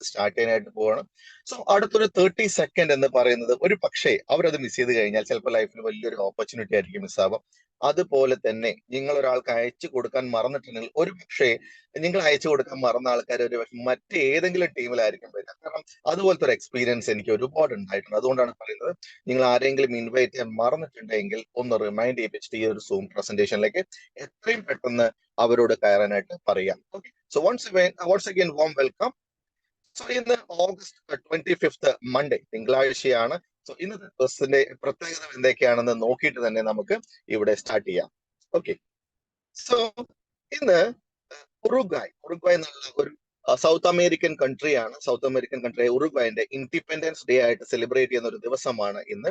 Start ചെയ്യാനായിട്ട് പോവാണ്. So അടുത്തൊരു 30 സെക്കൻഡ് എന്ന് പറയുന്നത് ഒരു പക്ഷേ അവരത് മിസ് ചെയ്ത് കഴിഞ്ഞാൽ ചിലപ്പോൾ ലൈഫിൽ വലിയൊരു ഓപ്പർച്യൂണിറ്റി ആയിരിക്കും മിസ്സാവാം. അതുപോലെ തന്നെ നിങ്ങൾ ഒരാൾക്ക് അയച്ചു കൊടുക്കാൻ മറന്നിട്ടുണ്ടെങ്കിൽ ഒരു പക്ഷേ നിങ്ങൾ അയച്ചു കൊടുക്കാൻ മറന്ന ആൾക്കാർ ഒരു പക്ഷേ മറ്റേതെങ്കിലും ടീമിലായിരിക്കും വരിക. കാരണം അതുപോലത്തെ ഒരു എക്സ്പീരിയൻസ് എനിക്ക് ഒരുപാട് ഉണ്ടായിട്ടുണ്ട്. അതുകൊണ്ടാണ് പറയുന്നത്, നിങ്ങൾ ആരെങ്കിലും ഇൻവൈറ്റ് ചെയ്യാൻ മറന്നിട്ടുണ്ടെങ്കിൽ ഒന്ന് റിമൈൻഡ് ചെയ്യിപ്പിച്ചിട്ട് ഈ ഒരു സൂം പ്രസന്റേഷനിലേക്ക് എത്രയും പെട്ടെന്ന് അവരോട് കയറാനായിട്ട് പറയാം. Okay, so once again warm welcome. So ഇന്ന് ഓഗസ്റ്റ് 25 മൺഡേ, തിങ്കളാഴ്ചയാണ്. സോ ഇന്നത്തെ ദിവസത്തിന്റെ പ്രത്യേകത എന്തൊക്കെയാണെന്ന് നോക്കിയിട്ട് തന്നെ നമുക്ക് ഇവിടെ സ്റ്റാർട്ട് ചെയ്യാം. ഓക്കെ, സോ ഇന്ന് ഉറുഗ്വായ് എന്നുള്ള ഒരു സൗത്ത് അമേരിക്കൻ കൺട്രിയാണ്. സൗത്ത് അമേരിക്കൻ കൺട്രി ഉറുഗ്വായിന്റെ ഇൻഡിപെൻഡൻസ് ഡേ ആയിട്ട് സെലിബ്രേറ്റ് ചെയ്യുന്ന ഒരു ദിവസമാണ് ഇന്ന്.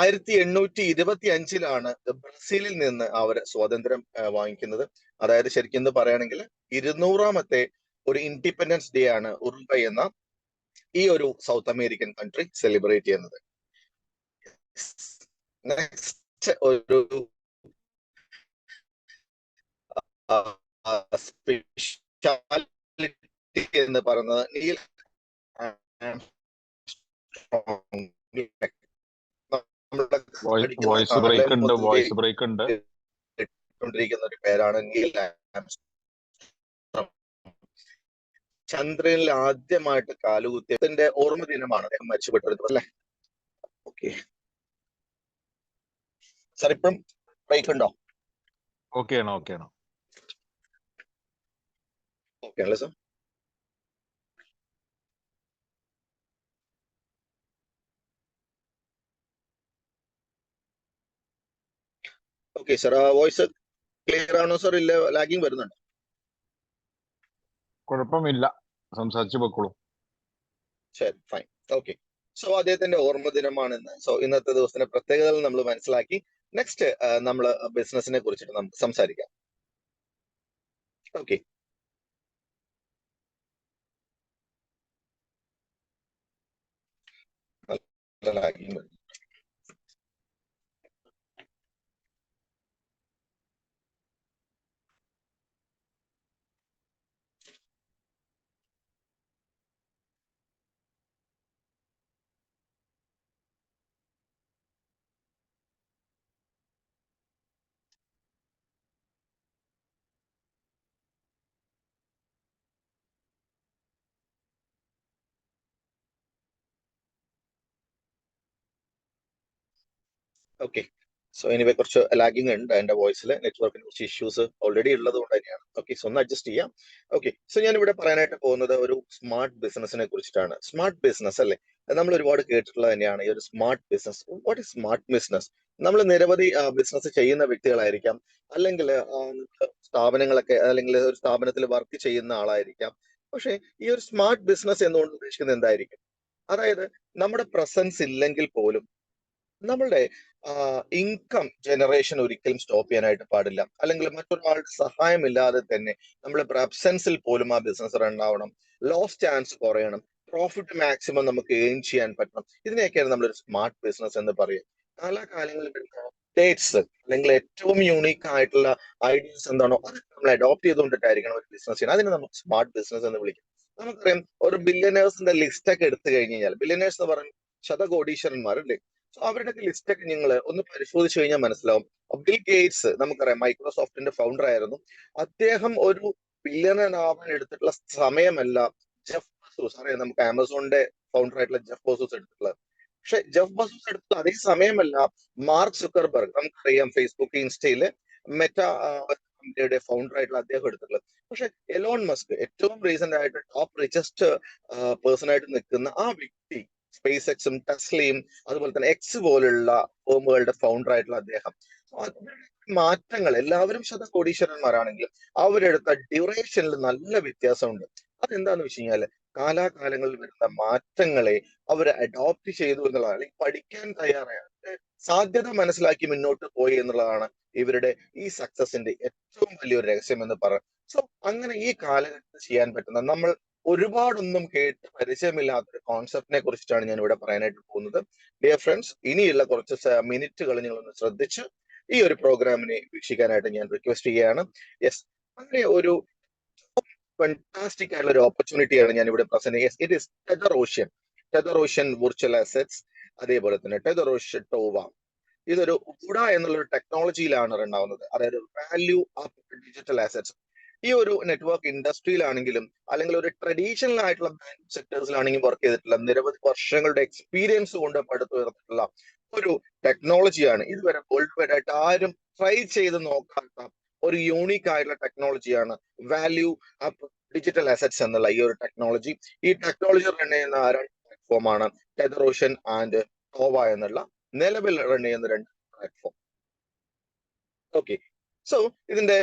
1825 ബ്രസീലിൽ നിന്ന് അവർ സ്വാതന്ത്ര്യം വാങ്ങിക്കുന്നത്. അതായത് ശരിക്കും പറയുകയാണെങ്കിൽ 200ാമത്തെ ഒരു ഇൻഡിപെൻഡൻസ് ഡേ ആണ് ഉറുഗ്വായ് എന്ന ഈ ഒരു സൗത്ത് അമേരിക്കൻ കൺട്രി സെലിബ്രേറ്റ് ചെയ്യുന്നത്. നെക്സ്റ്റ് ഒരു സ്പെഷ്യാലിറ്റി എന്ന് പറയുന്നത് നീൽ വോയിസ് ബ്രേക്ക് ഉണ്ട്. ഒരു പേരാണ് നീൽ ചന്ദ്രനിൽ ആദ്യമായിട്ട് കാലുകുത്തിയതിന്റെ ഓർമ്മ ദിനമാണ് അദ്ദേഹം മരിച്ചുപെട്ടത് അല്ലെ. ഓക്കെ സാർ, ഇപ്പം ബ്രേക്ക് ഉണ്ടോ? ഓക്കെ ആണോ ഓക്കെ ആണല്ലേ sir? Okay sir, voice clear ആണോ സാർ? ഇല്ല, ലാഗിങ് വരുന്നുണ്ടോ? കുഴപ്പമില്ല, സംസാരിച്ചു പൊക്കോളൂ. ശരി, ഫൈൻ. ഓക്കെ, സോ അദ്ദേഹത്തിന്റെ ഓർമ്മ ദിനമാണെന്ന്. സോ ഇന്നത്തെ ദിവസത്തിന്റെ പ്രത്യേകതകൾ നമ്മൾ മനസ്സിലാക്കി. നെക്സ്റ്റ് നമ്മൾ ബിസിനസിനെ കുറിച്ചിട്ട് നമുക്ക് സംസാരിക്കാം. Okay, okay. സോ എനിവേ കുറച്ച് ലാഗിങ് ഉണ്ട് എന്റെ വോയിസിൽ. നെറ്റ്വർക്കിന് കുറച്ച് ഇഷ്യൂസ് ഓൾറെഡി ഉള്ളത് കൊണ്ട് തന്നെയാണ്. ഓക്കെ, സോ ഒന്ന് അഡ്ജസ്റ്റ് ചെയ്യാം. ഓക്കെ, സോ ഞാൻ ഇവിടെ പറയാനായിട്ട് പോകുന്നത് ഒരു സ്മാർട്ട് ബിസിനസിനെ കുറിച്ചിട്ടാണ്. സ്മാർട്ട് ബിസിനസ് അല്ലേ, നമ്മൾ ഒരുപാട് കേട്ടിട്ടുള്ളത് തന്നെയാണ് ഈ ഒരു smart business. What is smart business? നമ്മൾ നിരവധി ബിസിനസ് ചെയ്യുന്ന വ്യക്തികളായിരിക്കാം, അല്ലെങ്കിൽ സ്ഥാപനങ്ങളൊക്കെ, അല്ലെങ്കിൽ ഒരു സ്ഥാപനത്തിൽ വർക്ക് ചെയ്യുന്ന ആളായിരിക്കാം. പക്ഷെ ഈ ഒരു സ്മാർട്ട് ബിസിനസ് എന്നുകൊണ്ട് ഉദ്ദേശിക്കുന്നത് എന്തായിരിക്കും? അതായത് നമ്മുടെ പ്രസൻസ് ഇല്ലെങ്കിൽ പോലും നമ്മളുടെ ഇൻകം ജനറേഷൻ ഒരിക്കലും സ്റ്റോപ്പ് ചെയ്യാനായിട്ട് പാടില്ല. അല്ലെങ്കിൽ മറ്റൊരാളുടെ സഹായമില്ലാതെ തന്നെ നമ്മുടെ അബ്സെൻസിൽ പോലും ആ ബിസിനസ് റൺ ആവണം. ലോസ് ചാൻസ് കുറയണം. പ്രോഫിറ്റ് മാക്സിമം നമുക്ക് ഏൺ ചെയ്യാൻ പറ്റണം. ഇതിനെയൊക്കെയാണ് നമ്മളൊരു സ്മാർട്ട് ബിസിനസ് എന്ന് പറയുക. കാലാകാലങ്ങളിൽ അപ്ഡേറ്റ്സ് അല്ലെങ്കിൽ ഏറ്റവും യൂണീക്ക് ആയിട്ടുള്ള ഐഡിയസ് എന്താണോ അത് നമ്മൾ അഡോപ്റ്റ് ചെയ്തുകൊണ്ടിട്ടായിരിക്കണം ഒരു ബിസിനസ് ചെയ്യുന്നത്. അതിനെ നമുക്ക് സ്മാർട്ട് ബിസിനസ് എന്ന് വിളിക്കും. നമുക്കറിയാം, ഒരു ബില്യനേഴ്സിന്റെ ലിസ്റ്റ് ഒക്കെ എടുത്തു കഴിഞ്ഞ് കഴിഞ്ഞാൽ, ബില്യനേഴ്സ് എന്ന് പറയുന്നത് ശതകോടീശ്വരന്മാരല്ലേ, സോ അവരുടെ ലിസ്റ്റ് ഒക്കെ നിങ്ങൾ ഒന്ന് പരിശോധിച്ചു കഴിഞ്ഞാൽ മനസ്സിലാവും. ബിൽ ഗേറ്റ്സ് നമുക്കറിയാം, മൈക്രോസോഫ്റ്റിന്റെ ഫൗണ്ടർ ആയിരുന്നു. അദ്ദേഹം ഒരു ബില്യണർ ആവാൻ എടുത്തിട്ടുള്ള സമയമല്ല ജെഫ് ബസൂസ്, അറിയാം നമുക്ക് ആമസോണിന്റെ ഫൗണ്ടർ ആയിട്ടുള്ള ജെഫ് ബസൂസ് എടുത്തിട്ടുള്ളത്. പക്ഷെ ജെഫ് ബസൂസ് എടുത്തത് അതേ സമയമല്ല മാർക്ക് സുക്കർബർഗ്, നമുക്കറിയാം ഫേസ്ബുക്ക്, ഇൻസ്റ്റയില് മെറ്റ കമ്പനിയുടെ ഫൗണ്ടർ ആയിട്ടുള്ള അദ്ദേഹം എടുത്തിട്ടുള്ളത്. പക്ഷെ എലോൺ മസ്ക്, ഏറ്റവും റീസെന്റ് ആയിട്ട് ടോപ്പ് റിച്ചസ്റ്റ് പേഴ്സൺ ആയിട്ട് നിൽക്കുന്ന ആ വ്യക്തി, സ്പേസ് എക്സും ടെസ്ലയും അതുപോലെ തന്നെ എക്സ് പോലുള്ള ഫേമുകളുടെ ഫൗണ്ടർ ആയിട്ടുള്ള അദ്ദേഹം, മാറ്റങ്ങൾ, എല്ലാവരും ശതകോടീശ്വരന്മാരാണെങ്കിലും അവരെടുത്ത ഡ്യൂറേഷനിൽ നല്ല വ്യത്യാസമുണ്ട്. അതെന്താന്ന് വെച്ച് കഴിഞ്ഞാല് കാലാകാലങ്ങളിൽ വരുന്ന മാറ്റങ്ങളെ അവർ അഡോപ്റ്റ് ചെയ്തു എന്നുള്ളതാണ്, അല്ലെങ്കിൽ പഠിക്കാൻ തയ്യാറായ, സാധ്യത മനസ്സിലാക്കി മുന്നോട്ട് പോയി എന്നുള്ളതാണ് ഇവരുടെ ഈ സക്സസിന്റെ ഏറ്റവും വലിയൊരു രഹസ്യം എന്ന് പറയാം. സോ അങ്ങനെ ഈ കാലഘട്ടത്തിൽ ചെയ്യാൻ പറ്റുന്ന, നമ്മൾ ഒരുപാടൊന്നും കേട്ട് പരിചയമില്ലാത്ത ഒരു കോൺസെപ്റ്റിനെ കുറിച്ചിട്ടാണ് ഞാൻ ഇവിടെ പറയാനായിട്ട് പോകുന്നത്. ഡിയർ ഫ്രണ്ട്സ്, ഇനിയുള്ള കുറച്ച് മിനിറ്റുകൾ നിങ്ങളൊന്ന് ശ്രദ്ധിച്ച് ഈ ഒരു പ്രോഗ്രാമിനെ വീക്ഷിക്കാനായിട്ട് ഞാൻ റിക്വസ്റ്റ് ചെയ്യുകയാണ്. യെസ്, അങ്ങനെ ഒരു ഫാന്റാസ്റ്റിക് ആയിട്ടുള്ള ഒരു ഓപ്പർച്യൂണിറ്റിയാണ് ഞാൻ ഇവിടെ പ്രസന്റ് ചെയ്യുന്നത്. It is tether ocean virtual assets, അതേപോലെ തന്നെ ടെതർ ഓഷ്യൻ ടോവ. ഇതൊരു ഉഡ എന്നുള്ളൊരു ടെക്നോളജിയിലാണ് റൺ ആവുന്നത്. അതായത് വാല്യൂ അപ്പ് ഡിജിറ്റൽ അസറ്റ്സ്. ഈ ഒരു നെറ്റ്വർക്ക് ഇൻഡസ്ട്രിയിലാണെങ്കിലും അല്ലെങ്കിൽ ഒരു ട്രഡീഷണൽ ആയിട്ടുള്ള ബാങ്ക് സെക്ടേഴ്സിലാണെങ്കിലും വർക്ക് ചെയ്തിട്ടുള്ള നിരവധി വർഷങ്ങളുടെ എക്സ്പീരിയൻസ് കൊണ്ട് പടുത്തുയർത്തിട്ടുള്ള ഒരു ടെക്നോളജിയാണ്. ഇതുവരെ വേൾഡ് വൈഡ് ആയിട്ട് ആരും ട്രൈ ചെയ്ത് നോക്കാത്ത ഒരു യൂണീക്ക് ആയിട്ടുള്ള ടെക്നോളജിയാണ് വാല്യൂ അപ്പ് ഡിജിറ്റൽ അസറ്റ്സ് എന്നുള്ള ഈ ഒരു ടെക്നോളജി. ഈ ടെക്നോളജി റൺ ചെയ്യുന്ന രണ്ട് പ്ലാറ്റ്ഫോമാണ് ടെതർ ഓഷ്യൻ ആൻഡ് ടോവ എന്നുള്ള നിലവിൽ റൺ ചെയ്യുന്ന രണ്ട് പ്ലാറ്റ്ഫോം. ഓക്കെ, സോ ഇതിന്റെ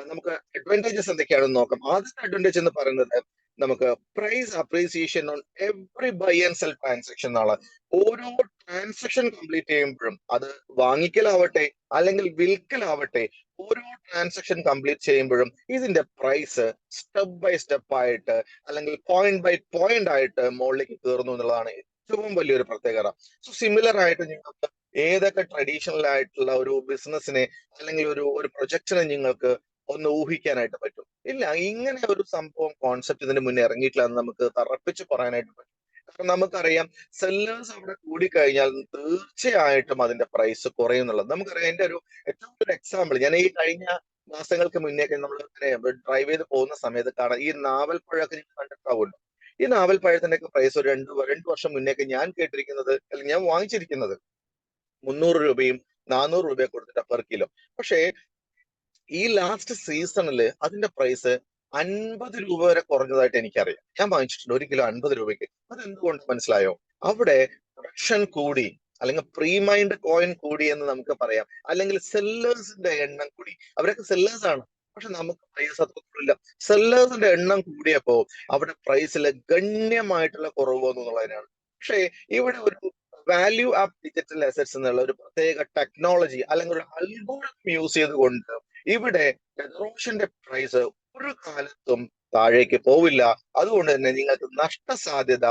നമുക്ക് അഡ്വാൻറ്റേജസ് എന്തൊക്കെയാണെന്ന് നോക്കാം. ആദ്യത്തെ അഡ്വാൻറ്റേജ് എന്ന് പറയുന്നത് നമുക്ക് price appreciation on every buy and sell transaction എന്നാണ്. ഓരോ ട്രാൻസാക്ഷൻ കംപ്ലീറ്റ് ചെയ്യുമ്പോഴും, അത് വാങ്ങിക്കലാവട്ടെ അല്ലെങ്കിൽ വിൽക്കലാവട്ടെ, ഓരോ ട്രാൻസാക്ഷൻ കംപ്ലീറ്റ് ചെയ്യുമ്പോഴും ഇതിന്റെ പ്രൈസ് സ്റ്റെപ്പ് ബൈ സ്റ്റെപ്പ് ആയിട്ട് അല്ലെങ്കിൽ പോയിന്റ് ബൈ പോയിന്റ് ആയിട്ട് മുകളിലേക്ക് കയറുന്നു എന്നുള്ളതാണ് ഏറ്റവും വലിയൊരു പ്രത്യേകത. സോ സിമിലർ ആയിട്ട് നിങ്ങൾക്ക് ഏതൊക്കെ ട്രഡീഷണൽ ആയിട്ടുള്ള ഒരു ബിസിനസ്സിനെ അല്ലെങ്കിൽ ഒരു പ്രൊജക്ടിനെ നിങ്ങൾക്ക് ഒന്ന് ഊഹിക്കാനായിട്ട് പറ്റും? ഇല്ല, ഇങ്ങനെ ഒരു സംഭവം കോൺസെപ്റ്റ് ഇതിന് മുന്നേ ഇറങ്ങിയിട്ടില്ല എന്ന് നമുക്ക് തറപ്പിച്ച് പറയാനായിട്ട് പറ്റും. കാരണം നമുക്കറിയാം, സെല്ലേഴ്സ് അവിടെ കൂടിക്കഴിഞ്ഞാൽ തീർച്ചയായിട്ടും അതിന്റെ പ്രൈസ് കുറയും എന്നുള്ളത് നമുക്കറിയാം. എന്റെ ഏറ്റവും ഒരു എക്സാമ്പിൾ, ഞാൻ ഈ കഴിഞ്ഞ മാസങ്ങൾക്ക് മുന്നേക്ക് നമ്മൾ ഡ്രൈവ് ചെയ്ത് പോകുന്ന സമയത്ത് കാണാം, ഈ നാവൽപ്പഴമൊക്കെ നിങ്ങൾ കണ്ടിട്ടാവുമല്ലോ. ഈ നാവൽപ്പഴത്തിന്റെ ഒക്കെ പ്രൈസ് ഒരു രണ്ട് വർഷം മുന്നേക്ക് ഞാൻ കേട്ടിരിക്കുന്നത് അല്ലെങ്കിൽ ഞാൻ വാങ്ങിച്ചിരിക്കുന്നത് 300 രൂപയും 400 രൂപയും കൊടുത്തിട്ട് പെർ കിലോ. പക്ഷേ ഈ ലാസ്റ്റ് സീസണിൽ അതിന്റെ പ്രൈസ് 50 രൂപ വരെ കുറഞ്ഞതായിട്ട് എനിക്കറിയാം. ഞാൻ വാങ്ങിച്ചിട്ടുണ്ട് 1 കിലോ 50 രൂപയ്ക്ക്. അതെന്തുകൊണ്ട് മനസ്സിലായോ? അവിടെ പ്രൊഡക്ഷൻ കൂടി, അല്ലെങ്കിൽ പ്രീമൈൻഡ് കോയിൻ കൂടി എന്ന് നമുക്ക് പറയാം, അല്ലെങ്കിൽ സെല്ലേഴ്സിന്റെ എണ്ണം കൂടി. അവരൊക്കെ സെല്ലേഴ്സ് ആണ്, പക്ഷെ നമുക്ക് പ്രൈസ് അത്രയില്ല. സെല്ലേഴ്സിന്റെ എണ്ണം കൂടിയപ്പോ അവിടെ പ്രൈസിൽ ഗണ്യമായിട്ടുള്ള കുറവ് വന്നു എന്നുള്ളതിനാണ്. പക്ഷേ ഇവിടെ ഒരു വാല്യൂ ആപ്പ് ഡിജിറ്റൽ അസറ്റ്സ് എന്നുള്ള ഒരു പ്രത്യേക ടെക്നോളജി അല്ലെങ്കിൽ ഒരു അൽഗോരിതം യൂസ് ചെയ്തുകൊണ്ട് ഇവിടെ ടെതറോഷ്യന്റെ പ്രൈസ് ഒരു കാലത്തും താഴേക്ക് പോവില്ല. അതുകൊണ്ട് തന്നെ നിങ്ങൾക്ക് നഷ്ടസാധ്യത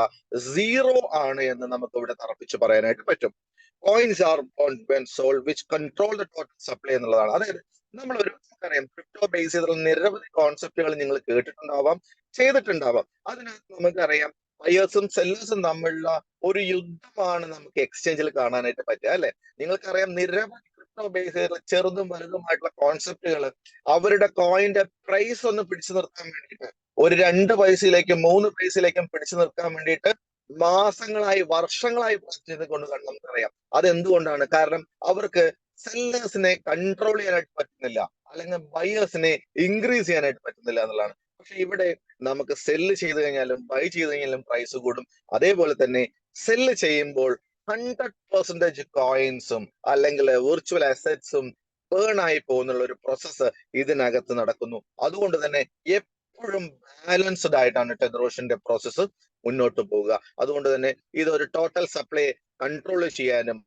0 ആണ് എന്ന് നമുക്ക് ഇവിടെ തറപ്പിച്ച് പറയാനായിട്ട് പറ്റും. Coins R when sold which control the total supply എന്നുള്ളതാണ്. അതായത് നമ്മളൊരു അറിയാം, ക്രിപ്റ്റോ ബേസ് ചെയ്തുള്ള നിരവധി കോൺസെപ്റ്റുകൾ നിങ്ങൾ കേട്ടിട്ടുണ്ടാവാം, ചെയ്തിട്ടുണ്ടാവാം. അതിനകത്ത് നമുക്കറിയാം ബയേഴ്സും സെല്ലേഴ്സും തമ്മിലുള്ള ഒരു യുദ്ധമാണ് നമുക്ക് എക്സ്ചേഞ്ചിൽ കാണാനായിട്ട് പറ്റുക, അല്ലെ? നിങ്ങൾക്കറിയാം, നിരവധി ക്രിപ്റ്റോ ബേസ് ചെയ്തുള്ള ചെറുതും വലുതുമായിട്ടുള്ള കോൺസെപ്റ്റുകൾ അവരുടെ കോയിന്റെ പ്രൈസ് ഒന്ന് പിടിച്ചു നിർത്താൻ വേണ്ടിയിട്ട്, ഒരു 2 പൈസയിലേക്കും 3 പൈസയിലേക്കും പിടിച്ചു നിർത്താൻ വേണ്ടിയിട്ട് മാസങ്ങളായി വർഷങ്ങളായി ചെയ്തുകൊണ്ട് നമുക്കറിയാം. അതെന്തുകൊണ്ടാണ്? കാരണം അവർക്ക് സെല്ലേഴ്സിനെ കൺട്രോൾ ചെയ്യാനായിട്ട് പറ്റുന്നില്ല, അല്ലെങ്കിൽ ബയേഴ്സിനെ ഇൻക്രീസ് ചെയ്യാനായിട്ട് പറ്റുന്നില്ല എന്നുള്ളതാണ്. പക്ഷെ ഇവിടെ നമുക്ക് സെല്ല് ചെയ്ത് കഴിഞ്ഞാലും ബൈ ചെയ്ത് കഴിഞ്ഞാലും പ്രൈസ് കൂടും. അതേപോലെ തന്നെ സെല്ല് ചെയ്യുമ്പോൾ 100% കോയിൻസും അല്ലെങ്കിൽ വിർച്വൽ അസറ്റ്സും ബേൺ ആയി പോകുന്നുള്ള ഒരു പ്രോസസ്സ് ഇതിനകത്ത് നടക്കുന്നു. അതുകൊണ്ട് തന്നെ എപ്പോഴും ബാലൻസ്ഡ് ആയിട്ടാണ് ടെതറോഷ്യന്റെ പ്രോസസ്സ് മുന്നോട്ട് പോവുക. അതുകൊണ്ട് തന്നെ ഇതൊരു ടോട്ടൽ സപ്ലൈ കൺട്രോൾ ചെയ്യാനും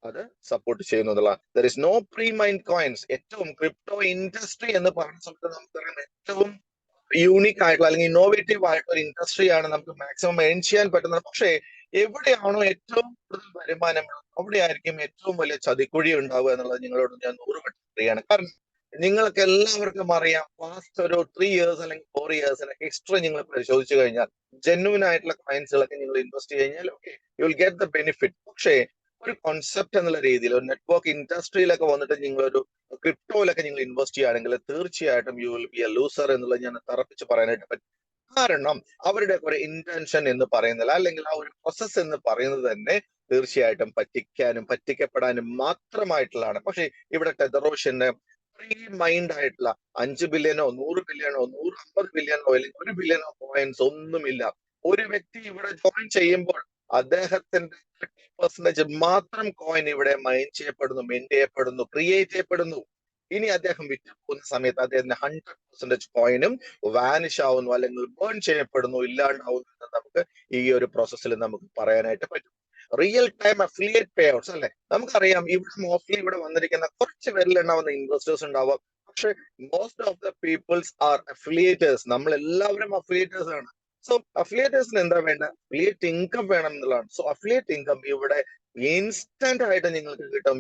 അത് സപ്പോർട്ട് ചെയ്യുന്നതല്ല. There is no pre mined coins. ഏറ്റവും ക്രിപ്റ്റോ ഇൻഡസ്ട്രി എന്ന് പറയുന്ന സമയത്ത് നമുക്കറിയാം, ഏറ്റവും യൂണിക് ആയിട്ടുള്ള അല്ലെങ്കിൽ ഇന്നോവേറ്റീവ് ആയിട്ടുള്ള ഒരു ഇൻഡസ്ട്രിയാണ്, നമുക്ക് മാക്സിമം ഏൺ ചെയ്യാൻ പറ്റുന്നത്. പക്ഷേ എവിടെയാണോ ഏറ്റവും കൂടുതൽ വരുമാനം, അവിടെ ആയിരിക്കും ഏറ്റവും വലിയ ചതിക്കുഴി ഉണ്ടാവുക എന്നുള്ളത് നിങ്ങളോട് ഞാൻ 100 വട്ടം പറയാണ്. കാരണം നിങ്ങൾക്ക് എല്ലാവർക്കും അറിയാം, പാസ്റ്റ് ഒരു 3 ഇയേഴ്സ് അല്ലെങ്കിൽ 4 ഇയേഴ്സിനൊക്കെ ഹിസ്റ്ററി നിങ്ങൾ പരിശോധിച്ചു കഴിഞ്ഞാൽ ജെന്യൂൻ ആയിട്ടുള്ള ക്ലയൻസുകളൊക്കെ നിങ്ങൾ ഇൻവെസ്റ്റ് കഴിഞ്ഞാൽ okay, you will get the benefit. പക്ഷേ ഒരു കോൺസെപ്റ്റ് എന്നുള്ള രീതിയിൽ ഒരു നെറ്റ്വർക്ക് ഇൻഡസ്ട്രിയിലൊക്കെ വന്നിട്ട് നിങ്ങളൊരു ക്രിപ്റ്റോയിലൊക്കെ നിങ്ങൾ ഇൻവെസ്റ്റ് ചെയ്യുകയാണെങ്കിൽ തീർച്ചയായിട്ടും you will be A loser എന്നുള്ളത് ഞാൻ തറപ്പിച്ച് പറയാനായിട്ട് പറ്റും. കാരണം അവരുടെ ഒരു ഇന്റൻഷൻ എന്ന് പറയുന്നില്ല, അല്ലെങ്കിൽ ആ ഒരു പ്രോസസ് എന്ന് പറയുന്നത് തന്നെ തീർച്ചയായിട്ടും പറ്റിക്കാനും പറ്റിക്കപ്പെടാനും മാത്രമായിട്ടുള്ളതാണ്. പക്ഷെ ഇവിടെ ടെതറോഷ്യന് ഫ്രീ മൈൻഡ് ആയിട്ടുള്ള 5 ബില്യനോ 100 ബില്യണോ 150 ബില്യണോ അല്ലെങ്കിൽ 1 ബില്യണോ കോയിൻസ് ഒന്നുമില്ല. ഒരു വ്യക്തി ഇവിടെ ജോയിൻ ചെയ്യുമ്പോൾ അദ്ദേഹത്തിന്റെ 30% മാത്രം കോയിൻ ഇവിടെ മൈൻ ചെയ്യപ്പെടുന്നു, മെയിൻ ചെയ്യപ്പെടുന്നു, ക്രിയേറ്റ് ചെയ്യപ്പെടുന്നു. ഇനി അദ്ദേഹം വിറ്റ് പോകുന്ന സമയത്ത് അദ്ദേഹത്തിന്റെ 100% കോയിനും വാനിഷ് ആവുന്നു, അല്ലെങ്കിൽ ബേൺ ചെയ്യപ്പെടുന്നു, ഇല്ലാണ്ടാവുന്നു എന്ന് നമുക്ക് ഈ ഒരു പ്രോസസ്സിൽ നമുക്ക് പറയാനായിട്ട് പറ്റും. റിയൽ ടൈം അഫിലിയേറ്റ് പേ ഔട്ട്സ്, അല്ലെ? നമുക്കറിയാം ഇവിടെ മോസ്റ്റ്ലി ഇവിടെ വന്നിരിക്കുന്ന കുറച്ച് പേരിലുണ്ടാവുന്ന ഇൻവെസ്റ്റേഴ്സ് ഉണ്ടാവാം, പക്ഷെ most of the peoples are affiliators. നമ്മൾ എല്ലാവരും അഫിലിയേറ്റേഴ്സ് ആണ്. സോ അഫിലിയേറ്റേഴ്സിന് എന്താ വേണ്ട? അഫിലിയേറ്റ് ഇൻകം വേണം എന്നുള്ളതാണ്. സോ അഫിലിയേറ്റ് ഇൻകം ഇവിടെ ഇൻസ്റ്റന്റ് ആയിട്ട് നിങ്ങൾക്ക് കിട്ടും.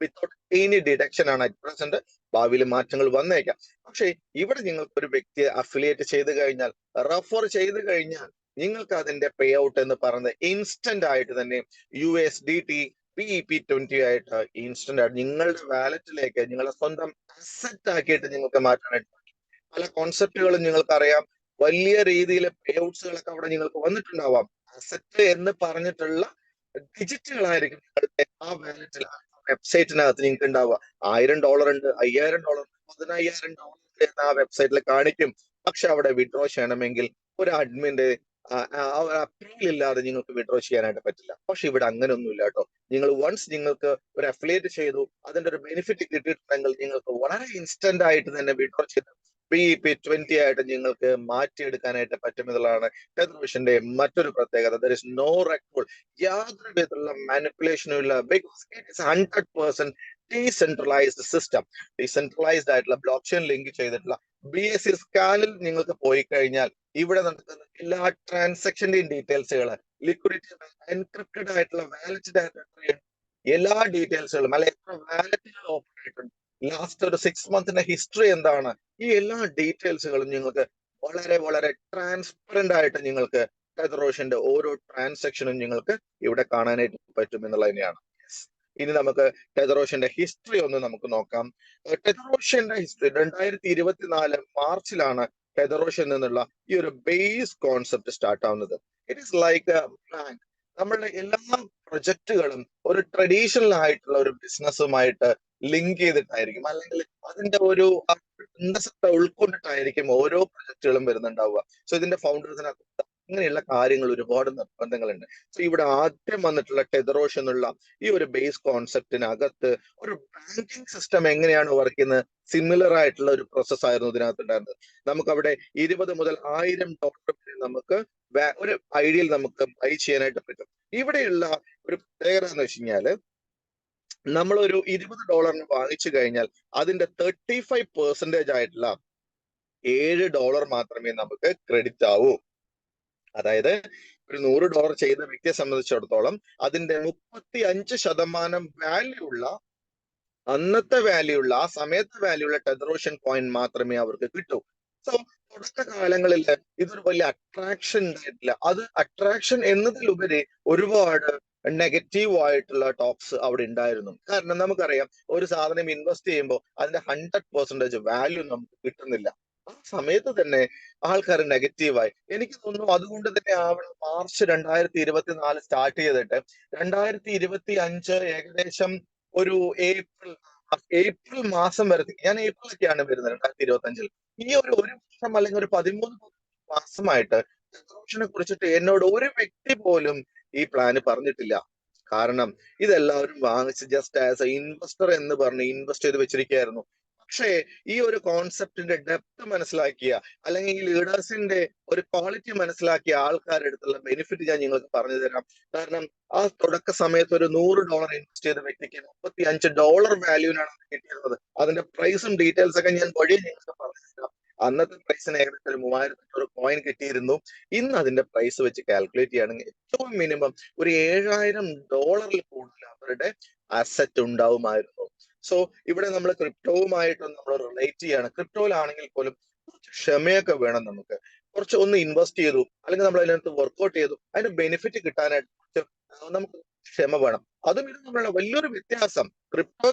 വിത്തൗട്ട് എനി ഡിഡക്ഷൻ ആണ് അറ്റ് പ്രസന്റ്. ഭാവിയിൽ മാറ്റങ്ങൾ വന്നേക്കാം. പക്ഷേ ഇവിടെ നിങ്ങൾക്ക് ഒരു വ്യക്തിയെ അഫിലിയേറ്റ് ചെയ്ത് കഴിഞ്ഞാൽ, റെഫർ ചെയ്ത് കഴിഞ്ഞാൽ, നിങ്ങൾക്ക് അതിന്റെ പേ ഔട്ട് എന്ന് പറയുന്നത് ഇൻസ്റ്റന്റ് ആയിട്ട് തന്നെ USDT PEP20 ആയിട്ട് ഇൻസ്റ്റന്റ് ആയിട്ട് നിങ്ങളുടെ വാലറ്റിലേക്ക് നിങ്ങളുടെ സ്വന്തം അസറ്റ് ആക്കിയിട്ട് നിങ്ങൾക്ക് മാറ്റാനായിട്ട് പല കോൺസെപ്റ്റുകളും നിങ്ങൾക്കറിയാം. വലിയ രീതിയിൽ പേ ഔട്ട്സുകളൊക്കെ അവിടെ നിങ്ങൾക്ക് വന്നിട്ടുണ്ടാവാം. അസറ്റ് എന്ന് പറഞ്ഞിട്ടുള്ള ഡിജിറ്റുകളായിരിക്കും നിങ്ങളുടെ ആ വാലറ്റിൽ, വെബ്സൈറ്റിനകത്ത് നിങ്ങൾക്ക് ഉണ്ടാവുക. $1000 ഉണ്ട്, $5000 ഉണ്ട്, $15000 എന്ന് ആ വെബ്സൈറ്റിൽ കാണിക്കും. പക്ഷെ അവിടെ വിഡ്രോ ചെയ്യണമെങ്കിൽ ഒരു അഡ്മിന്റെ അപ്രൂവൽ ഇല്ലാതെ നിങ്ങൾക്ക് വിഡ്രോ ചെയ്യാനായിട്ട് പറ്റില്ല. പക്ഷെ ഇവിടെ അങ്ങനെയൊന്നുമില്ല കേട്ടോ. നിങ്ങൾ വൺസ് നിങ്ങൾക്ക് ഒരു അഫിലിയേറ്റ് ചെയ്തു, അതിന്റെ ഒരു ബെനിഫിറ്റ് കിട്ടിയിട്ടുണ്ടെങ്കിൽ നിങ്ങൾക്ക് വളരെ ഇൻസ്റ്റന്റ് ആയിട്ട് തന്നെ വിഡ്രോ ചെയ്ത് PEP20 ആയിട്ട് നിങ്ങൾക്ക് മാറ്റിയെടുക്കാനായിട്ട് പറ്റുമെന്നുള്ളതാണ് ടെതർവിഷന്റെ മറ്റൊരു പ്രത്യേകത. ദർ ഇസ് നോ റെക്കോർഡ്, യാതൊരു വിധത്തിലുള്ള മാനിപ്പുലേഷനും ഇല്ല. Because it is 100% decentralised system. Decentralised ആയിട്ടുള്ള ബ്ലോക്ക് ചെയിൻ ലിങ്ക് ചെയ്തിട്ടുള്ള BSC സ്കാനിൽ നിങ്ങൾക്ക് പോയി കഴിഞ്ഞാൽ ഇവിടെ നടക്കുന്ന എല്ലാ ട്രാൻസാക്ഷന്റെയും ഡീറ്റെയിൽസുകൾ, ലിക്വിഡിറ്റി, എൻക്രിപ്റ്റഡ് ആയിട്ടുള്ള വാലറ്റ് ഡാറ്റ, എല്ലാ ഡീറ്റെയിൽസുകളും, അല്ലെ എത്ര വാലറ്റുകൾ ഓപ്പൺ ആയിട്ടുണ്ട്, ലാസ്റ്റ് ഒരു 6 മന്തിന്റെ ഹിസ്റ്ററി എന്താണ്, ഈ എല്ലാ ഡീറ്റെയിൽസുകളും നിങ്ങൾക്ക് വളരെ വളരെ ട്രാൻസ്പെറന്റ് ആയിട്ട് നിങ്ങൾക്ക് ടെതറോഷന്റെ ഓരോ ട്രാൻസാക്ഷനും നിങ്ങൾക്ക് ഇവിടെ കാണാനായിട്ട് പറ്റും എന്നുള്ളത് തന്നെയാണ്. ഇനി നമുക്ക് ടെതറോഷന്റെ ഹിസ്റ്ററി ഒന്ന് നമുക്ക് നോക്കാം. ടെതറോഷന്റെ ഹിസ്റ്ററി 2024 മാർച്ചിലാണ് ടെതറോഷൻ നിന്നുള്ള ഈ ഒരു ബേസ് കോൺസെപ്റ്റ് സ്റ്റാർട്ട് ആവുന്നത്. It is like A bank. നമ്മളുടെ എല്ലാ പ്രൊജക്ടുകളും ഒരു ട്രഡീഷണൽ ആയിട്ടുള്ള ഒരു ബിസിനസ്സുമായിട്ട് ലിങ്ക് ചെയ്തിട്ടായിരിക്കും, അല്ലെങ്കിൽ അതിന്റെ ഒരു അന്തസത്ത ഉൾക്കൊണ്ടിട്ടായിരിക്കും ഓരോ പ്രൊജക്ടുകളും വരുന്നുണ്ടാവുക. സോ ഇതിന്റെ ഫൗണ്ടേഴ്സിനകത്ത് അങ്ങനെയുള്ള കാര്യങ്ങൾ ഒരുപാട് നിർബന്ധങ്ങളുണ്ട്. സോ ഇവിടെ ആദ്യം വന്നിട്ടുള്ള ടെതറോഷ് എന്നുള്ള ഈ ഒരു ബേസ് കോൺസെപ്റ്റിനകത്ത് ഒരു ബാങ്കിങ് സിസ്റ്റം എങ്ങനെയാണ് വർക്ക് ചെയ്യുന്നത്, സിമിലർ ആയിട്ടുള്ള ഒരു പ്രോസസ് ആയിരുന്നു ഇതിനകത്ത് ഉണ്ടായിരുന്നത്. നമുക്ക് അവിടെ 20 മുതൽ $1000 വരെ നമുക്ക് ഒരു ഐഡിയയിൽ നമുക്ക് ബൈ ചെയ്യാനായിട്ട് പറ്റും. ഇവിടെയുള്ള ഒരു പ്രത്യേകത എന്ന് വെച്ച് കഴിഞ്ഞാല്, നമ്മളൊരു $20 വാങ്ങിച്ചു കഴിഞ്ഞാൽ അതിന്റെ 35% ആയിട്ടുള്ള $7 മാത്രമേ നമുക്ക് ക്രെഡിറ്റ് ആവൂ. അതായത് ഒരു $100 ചെയ്ത വ്യക്തിയെ സംബന്ധിച്ചിടത്തോളം അതിന്റെ 35% വാല്യൂ ഉള്ള, അന്നത്തെ വാല്യൂ ഉള്ള, ആ സമയത്തെ വാല്യൂ ഉള്ള ടെതറോഷൻ കോയിൻ മാത്രമേ അവർക്ക് കിട്ടൂ. സോ തുടക്കകാലങ്ങളിൽ ഇതൊരു വലിയ അട്രാക്ഷൻ ഉണ്ടായിട്ടില്ല. അത് അട്രാക്ഷൻ എന്നതിലുപരി ഒരുപാട് നെഗറ്റീവ് ആയിട്ടുള്ള ടോക്സ് അവിടെ ഉണ്ടായിരുന്നു. കാരണം നമുക്കറിയാം, ഒരു സാധനം ഇൻവെസ്റ്റ് ചെയ്യുമ്പോൾ അതിന്റെ 100% വാല്യൂ നമുക്ക് കിട്ടുന്നില്ല. ആ സമയത്ത് തന്നെ ആൾക്കാർ നെഗറ്റീവായി. എനിക്ക് തോന്നുന്നു അതുകൊണ്ട് തന്നെ ആവണം മാർച്ച് 2024 സ്റ്റാർട്ട് ചെയ്തിട്ട് 2025 ഏകദേശം ഒരു ഏപ്രിൽ മാസം വരെ, ഞാൻ ഏപ്രിലൊക്കെയാണ് വരുന്നത് 2025. ഈ ഒരു വർഷം അല്ലെങ്കിൽ ഒരു 13 മാസമായിട്ട് ടെതറോഷനെ കുറിച്ചിട്ട് എന്നോട് ഒരു വ്യക്തി പോലും ഈ പ്ലാന് പറഞ്ഞിട്ടില്ല. കാരണം ഇതെല്ലാവരും വാങ്ങിച്ച് ജസ്റ്റ് ആസ് എ ഇൻവെസ്റ്റർ എന്ന് പറഞ്ഞ് ഇൻവെസ്റ്റ് ചെയ്ത് വെച്ചിരിക്കുകയായിരുന്നു. പക്ഷേ ഈ ഒരു കോൺസെപ്റ്റിന്റെ ഡെപ്ത് മനസ്സിലാക്കിയ, അല്ലെങ്കിൽ ഈ ലീഡേഴ്സിന്റെ ഒരു ക്വാളിറ്റി മനസ്സിലാക്കിയ ആൾക്കാരുടെ അടുത്തുള്ള ബെനിഫിറ്റ് ഞാൻ നിങ്ങൾക്ക് പറഞ്ഞു തരാം. കാരണം ആ തുടക്ക സമയത്ത് ഒരു $100 ഇൻവെസ്റ്റ് ചെയ്ത വ്യക്തിക്ക് $35 വാല്യൂവിനാണ് കിട്ടിയിരുന്നത്. അതിന്റെ പ്രൈസും ഡീറ്റെയിൽസ് ഒക്കെ ഞാൻ വഴി നിങ്ങൾക്ക് പറഞ്ഞു തരാം. അന്നത്തെ പ്രൈസിന് ഏകദേശം ഒരു 3500 കോയിൻ കിട്ടിയിരുന്നു. ഇന്ന് അതിന്റെ പ്രൈസ് വെച്ച് കാൽക്കുലേറ്റ് ചെയ്യുകയാണെങ്കിൽ ഏറ്റവും മിനിമം ഒരു $7000 കൂടുതൽ അവരുടെ അസറ്റ് ഉണ്ടാവുമായിരുന്നു. സോ ഇവിടെ നമ്മൾ ക്രിപ്റ്റോവുമായിട്ടൊന്ന് നമ്മൾ റിലേറ്റ് ചെയ്യാണ്. ക്രിപ്റ്റോയിലാണെങ്കിൽ പോലും കുറച്ച് ക്ഷമയൊക്കെ വേണം. നമുക്ക് കുറച്ച് ഒന്ന് ഇൻവെസ്റ്റ് ചെയ്തു, അല്ലെങ്കിൽ നമ്മൾ അതിനകത്ത് വർക്ക്ഔട്ട് ചെയ്തു, അതിന്റെ ബെനിഫിറ്റ് കിട്ടാനായിട്ട് കുറച്ച് നമുക്ക് ക്ഷമ വേണം. അതും ഇത് നമ്മളുടെ വലിയൊരു വ്യത്യാസം. ക്രിപ്റ്റോ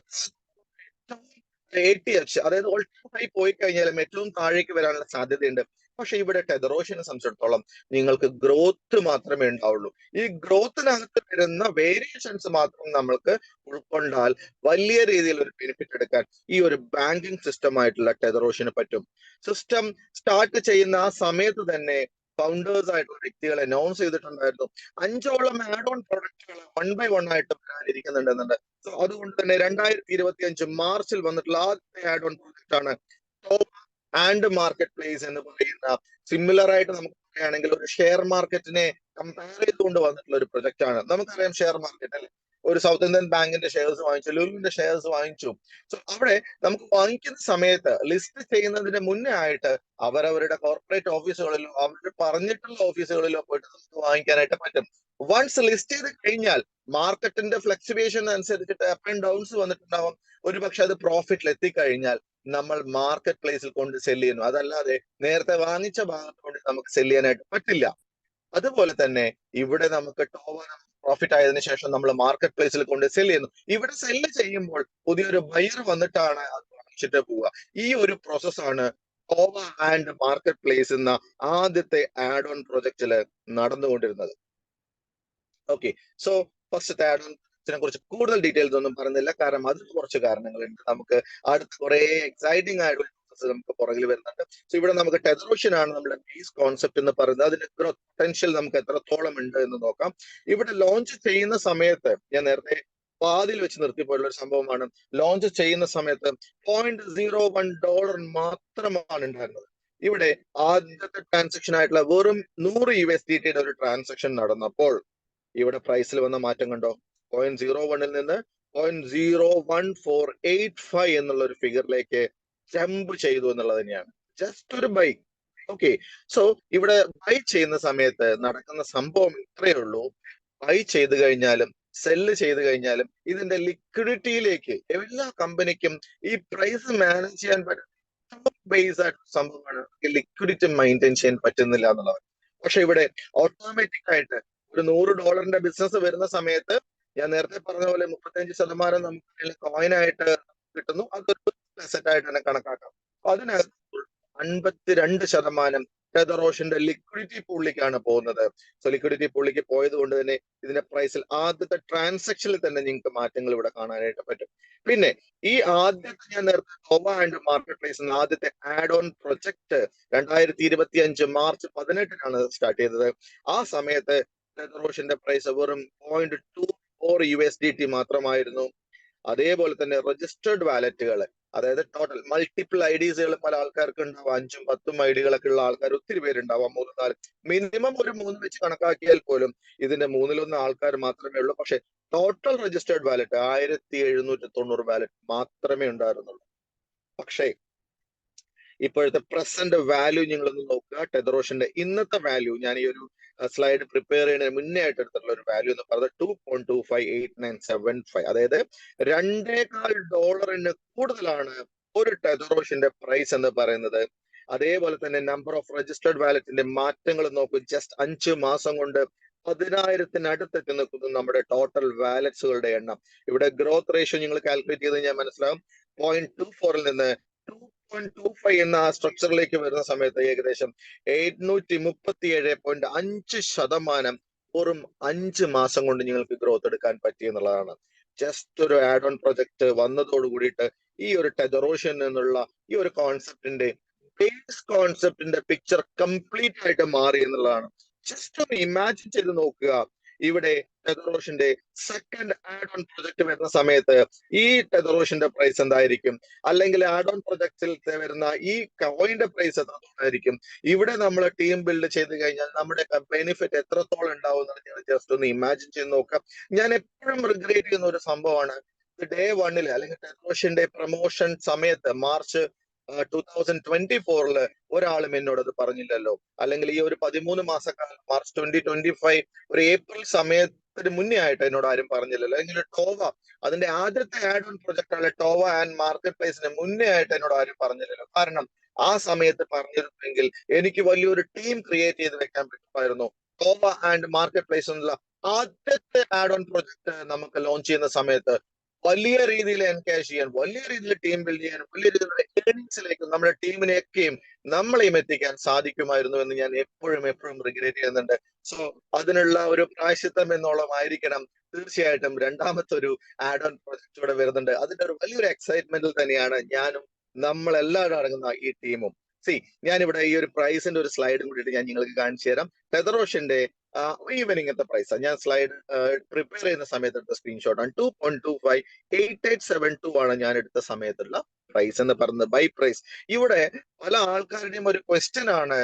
80x, അതായത് ഓൾ ടൈം ഹൈ പോയി കഴിഞ്ഞാലും ഏറ്റവും താഴേക്ക് വരാനുള്ള സാധ്യതയുണ്ട്. പക്ഷെ ഇവിടെ ടെതറോഷനെ സംബന്ധിച്ചിടത്തോളം നിങ്ങൾക്ക് ഗ്രോത്ത് മാത്രമേ ഉണ്ടാവുള്ളൂ. ഈ ഗ്രോത്തിനകത്ത് വരുന്ന വേരിയേഷൻസ് മാത്രം നമ്മൾക്ക് ഉൾക്കൊണ്ടാൽ വലിയ രീതിയിൽ ഒരു ബെനിഫിറ്റ് എടുക്കാൻ ഈ ഒരു ബാങ്കിങ് സിസ്റ്റം ആയിട്ടുള്ള ടെതറോഷന് പറ്റും. സിസ്റ്റം സ്റ്റാർട്ട് ചെയ്യുന്ന ആ സമയത്ത് തന്നെ ഫൗണ്ടേഴ്സ് ആയിട്ടുള്ള വ്യക്തികൾ അനൗൺസ് ചെയ്തിട്ടുണ്ടായിരുന്നു 5ഓളം ആഡ് ഓൺ പ്രൊഡക്റ്റുകൾ 1 by 1 ആയിട്ട് വരാനിരിക്കുന്നുണ്ടെന്നുണ്ട്. സോ അതുകൊണ്ട് തന്നെ 2025 മാർച്ചിൽ വന്നിട്ടുള്ള ആദ്യത്തെ ആഡ് ഓൺ പ്രൊഡക്റ്റ് ആണ് ടോപ്പ് ആൻഡ് മാർക്കറ്റ് പ്ലേസ് എന്ന് പറയുന്ന, സിമിലർ ആയിട്ട് നമുക്ക് പറയുകയാണെങ്കിൽ ഒരു ഷെയർ മാർക്കറ്റിനെ കമ്പയർ ചെയ്തുകൊണ്ട് വന്നിട്ടുള്ള ഒരു പ്രൊജക്റ്റ് ആണ്. നമുക്കറിയാം ഷെയർ മാർക്കറ്റ് അല്ലെ, ഒരു സൗത്ത് ഇന്ത്യൻ ബാങ്കിന്റെ ഷെയർസ് വാങ്ങിച്ചു, ലുലുവിന്റെ ഷെയർസ് വാങ്ങിച്ചു. സോ അവിടെ നമുക്ക് വാങ്ങിക്കുന്ന സമയത്ത് ലിസ്റ്റ് ചെയ്യുന്നതിന് മുന്നേ ആയിട്ട് അവരവരുടെ കോർപ്പറേറ്റ് ഓഫീസുകളിലോ അവർ പറഞ്ഞിട്ടുള്ള ഓഫീസുകളിലോ പോയിട്ട് നമുക്ക് വാങ്ങിക്കാനായിട്ട് പറ്റും. വൺസ് ലിസ്റ്റ് ചെയ്ത് കഴിഞ്ഞാൽ മാർക്കറ്റിന്റെ ഫ്ലക്ച്വേഷൻ അനുസരിച്ചിട്ട് അപ്പ് ആൻഡ് ഡൗൺസ് വന്നിട്ടുണ്ടാവും. ഒരു പക്ഷെ അത് പ്രോഫിറ്റിൽ എത്തിക്കഴിഞ്ഞാൽ നമ്മൾ മാർക്കറ്റ് പ്ലേസിൽ കൊണ്ട് സെല് ചെയ്യുന്നു. അതല്ലാതെ നേരത്തെ വാങ്ങിച്ച ഭാഗത്ത് കൊണ്ട് നമുക്ക് സെല് ചെയ്യാനായിട്ട് പറ്റില്ല. അതുപോലെ തന്നെ ഇവിടെ നമുക്ക് പ്രോഫിറ്റ് ആയതിനു ശേഷം നമ്മൾ മാർക്കറ്റ് പ്ലേസിൽ കൊണ്ട് സെല് ചെയ്യുന്നു. ഇവിടെ സെല്ല് ചെയ്യുമ്പോൾ പുതിയൊരു ബയർ വന്നിട്ടാണ് അത് വാങ്ങിച്ചിട്ട് പോവുക. ഈ ഒരു പ്രോസസ്സാണ് ടോവ ആൻഡ് മാർക്കറ്റ് പ്ലേസ് എന്ന ആദ്യത്തെ ആഡ് ഓൺ പ്രൊജക്റ്റില് നടന്നുകൊണ്ടിരുന്നത്. ഓക്കെ, സോ ഫസ്റ്റത്തെ ആഡ് ഓൺ കുറിച്ച് കൂടുതൽ ഡീറ്റെയിൽസ് ഒന്നും പറയുന്നില്ല, കാരണം അതിന് കുറച്ച് കാരണങ്ങളുണ്ട്. നമുക്ക് അടുത്ത കുറെ എക്സൈറ്റിംഗ് ആയിട്ടുള്ള നമുക്ക് പുറകിൽ വരുന്നുണ്ട്. സോ ഇവിടെ നമുക്ക് ടെതറോഷൻ ആണ് നമ്മുടെ ബേസ് കോൺസെപ്റ്റ് എന്ന് പറയുന്നത്. അതിന്റെ ഗ്രോത്ത് പൊട്ടൻഷ്യൽ നമുക്ക് എത്രത്തോളം ഉണ്ട് എന്ന് നോക്കാം. ഇവിടെ ലോഞ്ച് ചെയ്യുന്ന സമയത്ത് ഞാൻ നേരത്തെ പാതിയിൽ വെച്ച് നിർത്തിപ്പോയുള്ള ഒരു സംഭവമാണ്. ലോഞ്ച് ചെയ്യുന്ന സമയത്ത് $0.01 മാത്രമാണ് ഉണ്ടായിരുന്നത്. ഇവിടെ ആദ്യത്തെ ട്രാൻസാക്ഷൻ ആയിട്ടുള്ള വെറും 100 USDT ഒരു ട്രാൻസാക്ഷൻ നടന്നപ്പോൾ ഇവിടെ പ്രൈസിൽ വന്ന മാറ്റം കണ്ടോ? 0.01 നിന്ന് 0.01485 എന്നുള്ള ഒരു ഫിഗറിലേക്ക് ജമ്പ് ചെയ്തു എന്നുള്ളത് തന്നെയാണ്. ജസ്റ്റ് ഒരു ബൈ. ഓക്കെ, സോ ഇവിടെ ബൈ ചെയ്യുന്ന സമയത്ത് നടക്കുന്ന സംഭവം ഇത്രയേ ഉള്ളൂ. ബൈ ചെയ്ത് കഴിഞ്ഞാലും സെല്ല് ചെയ്ത് കഴിഞ്ഞാലും ഇതിന്റെ ലിക്വിഡിറ്റിയിലേക്ക് എല്ലാ കമ്പനിക്കും ഈ പ്രൈസ് മാനേജ് ചെയ്യാൻ പറ്റുന്ന ബേസ് ആയിട്ടുള്ള സംഭവമാണ്. ലിക്വിഡിറ്റി മെയിൻറ്റെയിൻ ചെയ്യാൻ പറ്റുന്നില്ല എന്നുള്ളത്. പക്ഷെ ഇവിടെ ഓട്ടോമാറ്റിക് ആയിട്ട് ഒരു $100 ബിസിനസ് വരുന്ന സമയത്ത് ഞാൻ നേരത്തെ പറഞ്ഞ പോലെ 35% നമുക്ക് കോയിനായിട്ട് കിട്ടുന്നു. അതൊരു അസറ്റ് ആയിട്ട് തന്നെ കണക്കാക്കാം. അപ്പൊ അതിനകത്ത് 52% ടെതറോഷന്റെ ലിക്വിഡിറ്റി പൂളിലേക്കാണ് പോകുന്നത്. സോ ലിക്വിഡിറ്റി പൂളിലേക്ക് പോയത് കൊണ്ട് തന്നെ ഇതിന്റെ പ്രൈസിൽ ആദ്യത്തെ ട്രാൻസാക്ഷനിൽ തന്നെ നിങ്ങൾക്ക് മാറ്റങ്ങൾ ഇവിടെ കാണാനായിട്ട് പറ്റും. പിന്നെ ഈ ആദ്യത്തെ ഞാൻ നേരത്തെ ടോവ ആൻഡ് മാർക്കറ്റ് പ്ലേസ് ആദ്യത്തെ add on project 2025 March 18 start ചെയ്തത്. ആ സമയത്ത് ടെതറോഷന്റെ പ്രൈസ് വെറും 0.24 USDT മാത്രമായിരുന്നു. അതേപോലെ തന്നെ രജിസ്റ്റേർഡ് വാലറ്റുകൾ, അതായത് ടോട്ടൽ മൾട്ടിപ്പിൾ IDs പല ആൾക്കാർക്ക് ഉണ്ടാവും. 5ഉം 10ഉം ഐഡികളൊക്കെ ഉള്ള ആൾക്കാർ ഒത്തിരി പേരുണ്ടാവാം. 3-4 മിനിമം ഒരു 3 വെച്ച് കണക്കാക്കിയാൽ പോലും ഇതിന്റെ 1/3 ആൾക്കാർ മാത്രമേ ഉള്ളൂ. പക്ഷെ ടോട്ടൽ രജിസ്റ്റേർഡ് വാലറ്റ് 1790 വാലറ്റ് മാത്രമേ ഉണ്ടായിരുന്നുള്ളൂ. പക്ഷേ ഇപ്പോഴത്തെ പ്രസന്റ് വാല്യൂ നിങ്ങളൊന്ന് നോക്കുക. ടെതറോഷന്റെ ഇന്നത്തെ വാല്യൂ ഞാൻ ഈ ഒരു സ്ലൈഡ് പ്രിപ്പയർ ചെയ്യുന്നതിന് മുന്നേ ആയിട്ട് എടുത്തിട്ടുള്ള ഒരു വാല്യൂ എന്ന് പറയുന്നത് $2.258975. അതായത് $2.25 കൂടുതലാണ് ഒരു ടെതറോഷന്റെ പ്രൈസ് എന്ന് പറയുന്നത്. അതേപോലെ തന്നെ നമ്പർ ഓഫ് രജിസ്റ്റേർഡ് വാലറ്റിന്റെ മാറ്റങ്ങൾ നോക്കൂ. ജസ്റ്റ് 5 മാസം കൊണ്ട് 10,000-അടുത്തെത്തി നിൽക്കുന്നു നമ്മുടെ ടോട്ടൽ വാലറ്റ്സുകളുടെ എണ്ണം. ഇവിടെ ഗ്രോത്ത് റേഷ്യോ നിങ്ങൾ കാൽക്കുലേറ്റ് ചെയ്ത് കഴിഞ്ഞാൽ മനസ്സിലാവും. 0.24 നിന്ന് 2.25 എന്ന ആ സ്ട്രക്ചറിലേക്ക് വരുന്ന സമയത്ത് ഏകദേശം 837.5% വെറും 5 മാസം കൊണ്ട് നിങ്ങൾക്ക് ഗ്രോത്ത് എടുക്കാൻ പറ്റി എന്നുള്ളതാണ്. ജസ്റ്റ് ഒരു ആഡ് ഓൺ പ്രൊജക്ട് വന്നതോട് കൂടിയിട്ട് ഈ ഒരു ടെതറോഷൻ എന്നുള്ള ഈ ഒരു കോൺസെപ്റ്റിന്റെ ബേസ് കോൺസെപ്റ്റിന്റെ പിക്ചർ കംപ്ലീറ്റ് ആയിട്ട് മാറി എന്നുള്ളതാണ്. ജസ്റ്റ് ഒന്ന് ഇമാജിൻ ചെയ്ത് നോക്കുക. ഇവിടെ ടെതറോഷന്റെ സെക്കൻഡ് ആഡ് ഓൺ പ്രൊജക്ട് വരുന്ന സമയത്ത് ഈ ടെതറോഷന്റെ പ്രൈസ് എന്തായിരിക്കും, അല്ലെങ്കിൽ ആഡ് ഓൺ പ്രൊജക്റ്റിൽ വരുന്ന ഈ കോയിന്റെ പ്രൈസ് എത്രത്തോളായിരിക്കും. ഇവിടെ നമ്മൾ ടീം ബിൽഡ് ചെയ്ത് കഴിഞ്ഞാൽ നമ്മുടെ ബെനിഫിറ്റ് എത്രത്തോളം ഉണ്ടാവും എന്ന് ജസ്റ്റ് ഒന്ന് ഇമാജിൻ ചെയ്ത് നോക്കാം. ഞാൻ എപ്പോഴും റിഗ്രേറ്റ് ചെയ്യുന്ന ഒരു സംഭവമാണ്, ഡേ 1 അല്ലെങ്കിൽ ടെതറോഷന്റെ പ്രൊമോഷൻ സമയത്ത് മാർച്ച് 2024 ഒരാളും എന്നോട് അത് പറഞ്ഞില്ലല്ലോ. അല്ലെങ്കിൽ ഈ ഒരു 13 മാസക്കാലം മാർച്ച് 2025 ഒരു ഏപ്രിൽ സമയത്തിന് മുന്നേ ആയിട്ട് എന്നോട് ആരും പറഞ്ഞില്ലല്ലോ. അല്ലെങ്കിൽ ടോവ അതിന്റെ ആദ്യത്തെ ആഡ് ഓൺ പ്രൊജക്ട് ടോവ ആൻഡ് മാർക്കറ്റ് പ്ലേസിന് മുന്നേ ആയിട്ട് എന്നോട് ആരും പറഞ്ഞില്ലല്ലോ. കാരണം ആ സമയത്ത് പറഞ്ഞിരുന്നെങ്കിൽ എനിക്ക് വലിയൊരു ടീം ക്രിയേറ്റ് ചെയ്ത് വെക്കാൻ പറ്റുമായിരുന്നു. ടോവ ആൻഡ് മാർക്കറ്റ് പ്ലേസ് എന്നുള്ള ആദ്യത്തെ ആഡ് ഓൺ പ്രൊജക്ട് നമുക്ക് ലോഞ്ച് ചെയ്യുന്ന സമയത്ത് വലിയ രീതിയിൽ എൻകാഷ് ചെയ്യാൻ, വലിയ രീതിയിൽ ടീം ബിൽഡ് ചെയ്യാൻ, വലിയ രീതിയിലുള്ള ഏണിങ്സിലേക്ക് നമ്മുടെ ടീമിനെയൊക്കെയും നമ്മളെയും എത്തിക്കാൻ സാധിക്കുമായിരുന്നു എന്ന് ഞാൻ എപ്പോഴും റിഗ്രറ്റ് ചെയ്യുന്നുണ്ട്. സോ അതിനുള്ള ഒരു പ്രായശ്ചിത്തം എന്നോളമായിരിക്കണം തീർച്ചയായിട്ടും രണ്ടാമത്തെ ഒരു ആഡ് ഓൺ പ്രൊജക്ട് ഇവിടെ വരുന്നുണ്ട്. അതിന്റെ ഒരു വലിയൊരു എക്സൈറ്റ്മെന്റിൽ തന്നെയാണ് ഞാനും നമ്മളെല്ലാവരും അടങ്ങുന്ന ഈ ടീമും. ഞാനിവിടെ ഈ ഒരു പ്രൈസിന്റെ ഒരു സ്ലൈഡും കൂടിയിട്ട് ഞാൻ നിങ്ങൾക്ക് കാണിച്ചു തരാം. ടെതറോഷന്റെ ഈവനിങ്ങത്തെ പ്രൈസ് ഞാൻ സ്ലൈഡ് പ്രിപ്പയർ ചെയ്യുന്ന സമയത്ത് എടുത്ത സ്ക്രീൻഷോട്ട് ആണ്. 2.258872 ആണ് ഞാൻ എടുത്ത സമയത്തുള്ള പ്രൈസ് എന്ന് പറയുന്നത്, ബൈ പ്രൈസ്. ഇവിടെ പല ആൾക്കാരുടെയും ഒരു ക്വസ്റ്റ്യൻ ആണ്,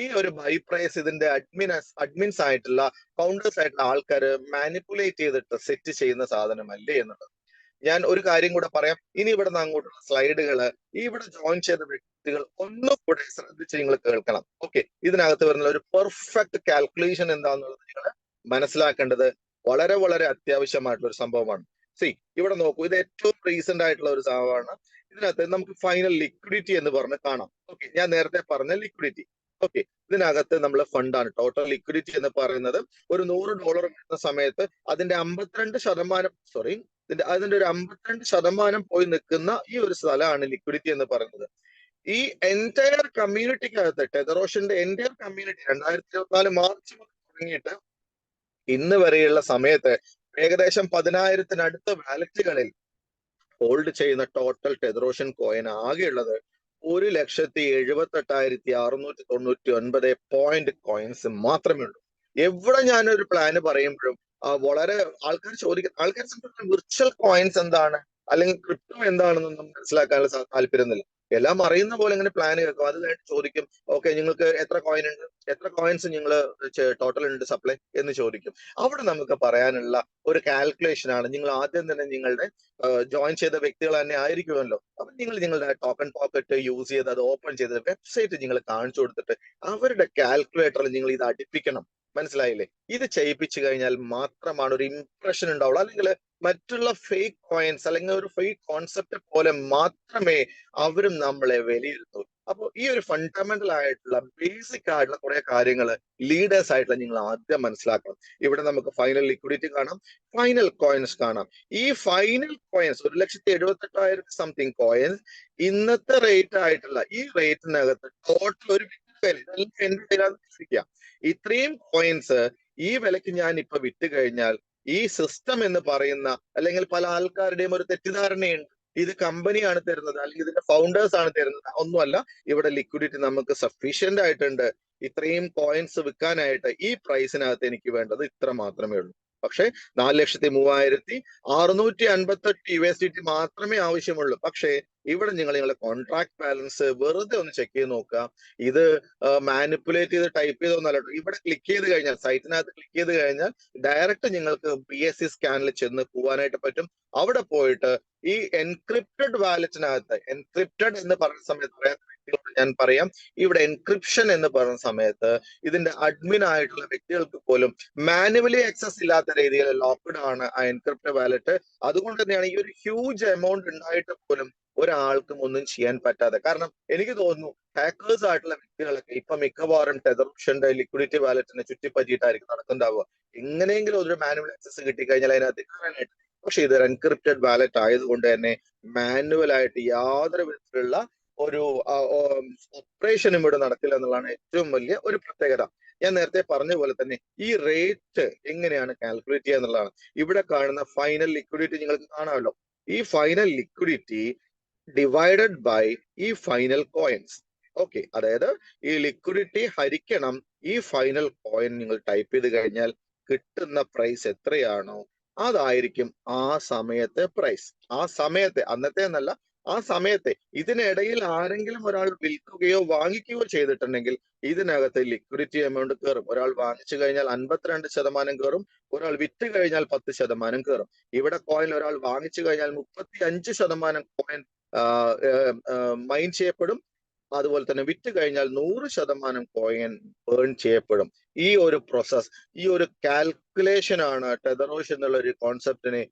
ഈ ഒരു ബൈ പ്രൈസ് ഇതിന്റെ അഡ്മിൻസ് ആയിട്ടുള്ള ഫൗണ്ടേഴ്സ് ആയിട്ടുള്ള ആൾക്കാർ മാനിപ്പുലേറ്റ് ചെയ്തിട്ട് സെറ്റ് ചെയ്യുന്ന സാധനമല്ലേ എന്നുള്ളത്. ഞാൻ ഒരു കാര്യം കൂടെ പറയാം. ഇനി ഇവിടെ നിന്ന് അങ്ങോട്ടുള്ള സ്ലൈഡുകൾ ഇവിടെ ജോയിൻ ചെയ്ത വ്യക്തികൾ ഒന്നും കൂടെ ശ്രദ്ധിച്ച് നിങ്ങൾ കേൾക്കണം. ഓക്കെ, ഇതിനകത്ത് വരുന്ന ഒരു പെർഫെക്റ്റ് കാൽക്കുലേഷൻ എന്താണെന്നുള്ളത് നിങ്ങൾ മനസ്സിലാക്കേണ്ടത് വളരെ വളരെ അത്യാവശ്യമായിട്ടുള്ള ഒരു സംഭവമാണ്. ഇവിടെ നോക്കൂ, ഇത് ഏറ്റവും റീസെന്റ് ആയിട്ടുള്ള ഒരു സംഭവമാണ്. ഇതിനകത്ത് നമുക്ക് ഫൈനൽ ലിക്വിഡിറ്റി എന്ന് പറഞ്ഞ് കാണാം. ഓക്കെ, ഞാൻ നേരത്തെ പറഞ്ഞ ലിക്വിഡിറ്റി. ഓക്കെ, ഇതിനകത്ത് നമ്മൾ ഫണ്ടാണ്. ടോട്ടൽ ലിക്വിഡിറ്റി എന്ന് പറയുന്നത് ഒരു $100 വരുന്ന സമയത്ത് അതിന്റെ 52% അതിന്റെ ഒരു 52% പോയി നിൽക്കുന്ന ഈ ഒരു സ്ഥലമാണ് ലിക്വിഡിറ്റി എന്ന് പറയുന്നത്. ഈ എൻറ്റയർ കമ്മ്യൂണിറ്റിക്കകത്ത് ടെതറോഷന്റെ എൻറ്റയർ കമ്മ്യൂണിറ്റി 2024 മാർച്ച് മുതൽ തുടങ്ങിയിട്ട് ഇന്ന് വരെയുള്ള സമയത്ത് ഏകദേശം 10,000-അടുത്ത വാലറ്റുകളിൽ ഹോൾഡ് ചെയ്യുന്ന ടോട്ടൽ ടെതറോഷൻ കോയിൻ ആകെയുള്ളത് 1,78,699 പോയിന്റ് കോയിൻസ് മാത്രമേ ഉള്ളൂ. എവിടെ ഞാനൊരു പ്ലാന് പറയുമ്പോഴും വളരെ ആൾക്കാർ വിർച്വൽ കോയിൻസ് എന്താണ് അല്ലെങ്കിൽ ക്രിപ്റ്റോ എന്താണെന്നൊന്നും മനസ്സിലാക്കാനുള്ള താല്പര്യമൊന്നുമില്ല. എല്ലാം അറിയുന്ന പോലെ ഇങ്ങനെ പ്ലാൻ കേൾക്കും. അത് കഴിഞ്ഞിട്ട് ചോദിക്കും, ഓക്കെ നിങ്ങൾക്ക് എത്ര കോയിൻ ഉണ്ട്, എത്ര കോയിൻസ് നിങ്ങൾ ടോട്ടൽ ഉണ്ട് സപ്ലൈ എന്ന് ചോദിക്കും. അവിടെ നമുക്ക് പറയാനുള്ള ഒരു കാൽക്കുലേഷൻ ആണ്. നിങ്ങൾ ആദ്യം തന്നെ നിങ്ങളുടെ ജോയിൻ ചെയ്ത വ്യക്തികൾ തന്നെ ആയിരിക്കുമല്ലോ. അപ്പൊ നിങ്ങളുടെ ടോക്കൺ പോക്കറ്റ് യൂസ് ചെയ്ത് അത് ഓപ്പൺ ചെയ്ത് വെബ്സൈറ്റ് നിങ്ങൾ കാണിച്ചു കൊടുത്തിട്ട് അവരുടെ കാൽക്കുലേറ്ററിൽ നിങ്ങൾ ഇത് അടുപ്പിക്കണം. മനസ്സിലായില്ലേ? ഇത് ചെയ്യിപ്പിച്ചു കഴിഞ്ഞാൽ മാത്രമാണ് ഒരു ഇംപ്രഷൻ ഉണ്ടാവുള്ളൂ. അല്ലെങ്കിൽ മറ്റുള്ള ഫേക്ക് കോയിൻസ് അല്ലെങ്കിൽ ഒരു ഫേക്ക് കോൺസെപ്റ്റ് പോലെ മാത്രമേ അവരും നമ്മളെ വിലയിരുത്തൂ. അപ്പോൾ ഈ ഒരു ഫണ്ടമെന്റൽ ആയിട്ടുള്ള ബേസിക് ആയിട്ടുള്ള കുറെ കാര്യങ്ങൾ ലീഡേഴ്സ് ആയിട്ടുള്ള നിങ്ങൾ ആദ്യം മനസ്സിലാക്കണം. ഇവിടെ നമുക്ക് ഫൈനൽ ലിക്വിഡിറ്റി കാണാം, ഫൈനൽ കോയിൻസ് കാണാം. ഈ ഫൈനൽ കോയിൻസ് 1,78,000 സംതിങ് കോയിൻസ് ഇന്നത്തെ റേറ്റ് ആയിട്ടുള്ള ഈ റേറ്റിനകത്ത് ടോട്ടൽ ഒരു ഇത്രയും കോയിൻസ് ഈ വിലക്ക് ഞാൻ ഇപ്പൊ വിറ്റ് കഴിഞ്ഞാൽ ഈ സിസ്റ്റം എന്ന് പറയുന്ന അല്ലെങ്കിൽ പല ആൾക്കാരുടെയും ഒരു തെറ്റിദ്ധാരണയുണ്ട്, ഇത് കമ്പനിയാണ് തരുന്നത് അല്ലെങ്കിൽ ഇതിന്റെ ഫൗണ്ടേഴ്സ് ആണ് തരുന്നത്. ഒന്നുമല്ല, ഇവിടെ ലിക്വിഡിറ്റി നമുക്ക് സഫീഷ്യന്റ് ആയിട്ടുണ്ട്. ഇത്രയും കോയിൻസ് വിൽക്കാനായിട്ട് ഈ പ്രൈസിനകത്ത് എനിക്ക് വേണ്ടത് ഇത്ര മാത്രമേ ഉള്ളൂ. പക്ഷെ 4,03,658 USDT മാത്രമേ ആവശ്യമുള്ളൂ. പക്ഷേ ഇവിടെ നിങ്ങളുടെ കോൺട്രാക്ട് ബാലൻസ് വെറുതെ ഒന്ന് ചെക്ക് ചെയ്ത് നോക്കുക. ഇത് മാനിപ്പുലേറ്റ് ചെയ്ത് ടൈപ്പ് ചെയ്തൊന്നല്ല. ഇവിടെ ക്ലിക്ക് ചെയ്ത് കഴിഞ്ഞാൽ, സൈറ്റിനകത്ത് ക്ലിക്ക് ചെയ്ത് കഴിഞ്ഞാൽ ഡയറക്റ്റ് നിങ്ങൾക്ക് BSC സ്കാനിൽ ചെന്ന് പോകാനായിട്ട് പറ്റും. അവിടെ പോയിട്ട് ഈ എൻക്രിപ്റ്റഡ് വാലറ്റിനകത്ത്, എൻക്രിപ്റ്റഡ് എന്ന് പറയുന്ന സമയത്ത് ഞാൻ പറയാം, ഇവിടെ എൻക്രിപ്ഷൻ എന്ന് പറയുന്ന സമയത്ത് ഇതിന്റെ അഡ്മിൻ ആയിട്ടുള്ള വ്യക്തികൾക്ക് പോലും മാനുവലി ആക്സസ് ഇല്ലാത്ത രീതിയിൽ ലോക്ക്ഡ് ആണ് ആ എൻക്രിപ്റ്റ് വാലറ്റ്. അതുകൊണ്ട് തന്നെയാണ് ഈ ഒരു ഹ്യൂജ് എമൗണ്ട് ഉണ്ടായിട്ട് പോലും ഒരാൾക്കും ഒന്നും ചെയ്യാൻ പറ്റാതെ. കാരണം എനിക്ക് തോന്നുന്നു ഹാക്കേഴ്സ് ആയിട്ടുള്ള വ്യക്തികളൊക്കെ ഇപ്പൊ മിക്കവാറും ടെതറോഷന്റെ ലിക്വിഡിറ്റി വാലറ്റിനെ ചുറ്റിപ്പറ്റിയിട്ടായിരിക്കും നടക്കുന്നുണ്ടാവുക. എങ്ങനെയെങ്കിലും ഒരു മാനുവൽ ആക്സസ് കിട്ടിക്കഴിഞ്ഞാൽ അതിനകത്ത് കയറാനായിട്ട്. പക്ഷെ ഇത് എൻക്രിപ്റ്റഡ് വാലറ്റ് ആയതുകൊണ്ട് തന്നെ മാനുവൽ ആയിട്ട് യാതൊരു വിധത്തിലുള്ള ഒരു ഓപ്പറേഷനും ഇവിടെ നടക്കില്ല എന്നുള്ളതാണ് ഏറ്റവും വലിയ ഒരു പ്രത്യേകത. ഞാൻ നേരത്തെ പറഞ്ഞ പോലെ തന്നെ ഈ റേറ്റ് എങ്ങനെയാണ് കാൽക്കുലേറ്റ് ചെയ്യുക എന്നുള്ളതാണ്. ഇവിടെ കാണുന്ന ഫൈനൽ ലിക്വിഡിറ്റി നിങ്ങൾക്ക് കാണാമല്ലോ. ഈ ഫൈനൽ ലിക്വിഡിറ്റി ഡിവൈഡഡ് ബൈ ഈ ഫൈനൽ കോയിൻസ്. ഓക്കെ, അതായത് ഈ ലിക്വിഡിറ്റി ഹരിക്കണം ഈ ഫൈനൽ കോയിൻ നിങ്ങൾ ടൈപ്പ് ചെയ്ത് കഴിഞ്ഞാൽ കിട്ടുന്ന പ്രൈസ് എത്രയാണോ അതായിരിക്കും ആ സമയത്തെ പ്രൈസ്. ആ സമയത്തെ, അന്നത്തെ എന്നല്ല, ആ സമയത്തെ. ഇതിനിടയിൽ ആരെങ്കിലും ഒരാൾ വിൽക്കുകയോ വാങ്ങിക്കുകയോ ചെയ്തിട്ടുണ്ടെങ്കിൽ ഇതിനകത്ത് ലിക്വിഡിറ്റി എമൗണ്ട് കയറും. ഒരാൾ വാങ്ങിച്ചു കഴിഞ്ഞാൽ 52% കയറും, ഒരാൾ വിറ്റ് കഴിഞ്ഞാൽ 10% കയറും. ഇവിടെ കോയിൻ ഒരാൾ വാങ്ങിച്ചു കഴിഞ്ഞാൽ 35% കോയിൻ മൈൻ ചെയ്യപ്പെടും. അതുപോലെ തന്നെ വിറ്റ് കഴിഞ്ഞാൽ 100% കോയിൻ ബേൺ ചെയ്യപ്പെടും. ഈ ഒരു പ്രോസസ്, ഈ ഒരു കാൽക്കുലേഷൻ ആണ് ടെതറോഷ് എന്നുള്ള ഒരു കോൺസെപ്റ്റിനെ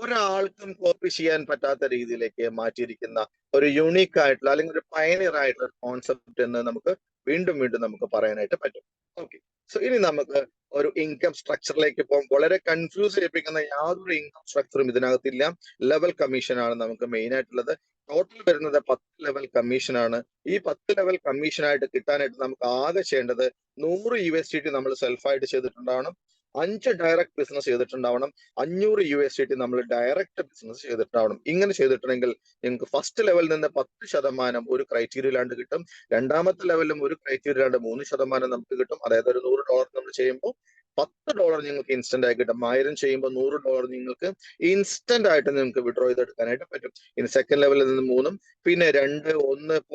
ഒരാൾക്കും കോപ്പി ചെയ്യാൻ പറ്റാത്ത രീതിയിലേക്ക് മാറ്റിയിരിക്കുന്ന ഒരു യൂണീക്ക് ആയിട്ടുള്ള അല്ലെങ്കിൽ ഒരു പയനിയർ ആയിട്ടുള്ള കോൺസെപ്റ്റ് എന്ന് നമുക്ക് വീണ്ടും വീണ്ടും നമുക്ക് പറയാനായിട്ട് പറ്റും. ഓക്കെ, സോ ഇനി നമുക്ക് ഒരു ഇൻകം സ്ട്രക്ചറിലേക്ക് പോകും. വളരെ കൺഫ്യൂസ് ചെയ്യിപ്പിക്കുന്ന യാതൊരു ഇൻകം സ്ട്രക്ചറും ഇതിനകത്തില്ല. ലെവൽ കമ്മീഷൻ ആണ് നമുക്ക് മെയിൻ ആയിട്ടുള്ളത്. ടോട്ടൽ വരുന്നത് 10 ലെവൽ കമ്മീഷൻ ആണ്. ഈ 10 ലെവൽ കമ്മീഷൻ ആയിട്ട് കിട്ടാനായിട്ട് നമുക്ക് ആകെ ചെയ്യേണ്ടത് 100 USDT നമ്മൾ സെൽഫായിട്ട് ചെയ്തിട്ടുണ്ടാവണം, 5 ഡയറക്റ്റ് ബിസിനസ് ചെയ്തിട്ടുണ്ടാവണം, 500 USDT നമ്മൾ ഡയറക്റ്റ് ബിസിനസ് ചെയ്തിട്ടുണ്ടാവണം. ഇങ്ങനെ ചെയ്തിട്ടുണ്ടെങ്കിൽ നിങ്ങൾക്ക് ഫസ്റ്റ് ലെവലിൽ നിന്ന് 10% ഒരു ക്രൈറ്റീരിയ ഇല്ലാണ്ട് കിട്ടും. രണ്ടാമത്തെ ലെവലിലും ഒരു ക്രൈറ്റീരിയ ഇല്ലാണ്ട് 3% നമുക്ക് കിട്ടും. അതായത് ഒരു $100 നമ്മൾ ചെയ്യുമ്പോൾ $10 നിങ്ങൾക്ക് ഇൻസ്റ്റന്റ് ആയി കിട്ടും. 1000 ചെയ്യുമ്പോൾ $100 നിങ്ങൾക്ക് ഇൻസ്റ്റന്റ് ആയിട്ട് നിങ്ങൾക്ക് വിഡ്രോ ചെയ്തെടുക്കാനായിട്ട് പറ്റും. ഇനി സെക്കൻഡ് ലെവലിൽ നിന്ന് 3, പിന്നെ 2,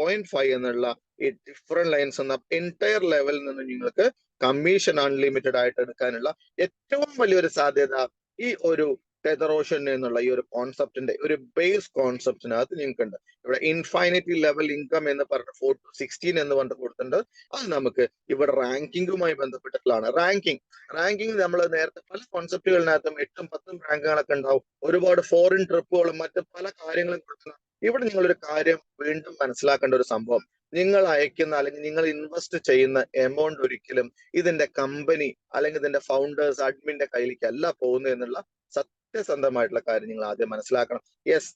1.5 എന്നുള്ള ഈ ഡിഫറെന്റ് ലൈൻസ് എന്ന എൻറ്റയർ ലെവലിൽ നിന്ന് നിങ്ങൾക്ക് കമ്മീഷൻ അൺലിമിറ്റഡ് ആയിട്ട് എടുക്കാനുള്ള ഏറ്റവും വലിയൊരു സാധ്യത ഈ ഒരു ടെതറോഷൻ എന്നുള്ള ഈ ഒരു കോൺസെപ്റ്റിന്റെ ഒരു ബേസ് കോൺസെപ്റ്റിനകത്ത് നിങ്ങൾക്കുണ്ട്. ഇവിടെ ഇൻഫൈനിറ്റി ലെവൽ ഇൻകം എന്ന് പറഞ്ഞ 4 to 16 എന്ന് പറഞ്ഞിട്ട് കൊടുത്തിട്ടുണ്ട്. അത് നമുക്ക് ഇവിടെ റാങ്കിങ്ങുമായി ബന്ധപ്പെട്ടിട്ടുള്ളതാണ്. റാങ്കിങ് നമ്മൾ നേരത്തെ പല കോൺസെപ്റ്റുകളിനകത്തും 8ഉം 10ഉം റാങ്കുകളൊക്കെ ഉണ്ടാവും. ഒരുപാട് ഫോറിൻ ട്രിപ്പുകളും മറ്റ് പല കാര്യങ്ങളും കൊടുക്കുന്ന ഇവിടെ നിങ്ങളൊരു കാര്യം വീണ്ടും മനസ്സിലാക്കേണ്ട ഒരു സംഭവം, നിങ്ങൾ അയക്കുന്ന അല്ലെങ്കിൽ നിങ്ങൾ ഇൻവെസ്റ്റ് ചെയ്യുന്ന എമൗണ്ട് ഒരിക്കലും ഇതിന്റെ കമ്പനി അല്ലെങ്കിൽ ഇതിന്റെ ഫൗണ്ടേഴ്സ് അഡ്മിന്റെ കയ്യിലേക്കല്ല പോകുന്നത് എന്നുള്ള സത്യസന്ധമായിട്ടുള്ള കാര്യം നിങ്ങൾ ആദ്യം മനസ്സിലാക്കണം. യെസ്,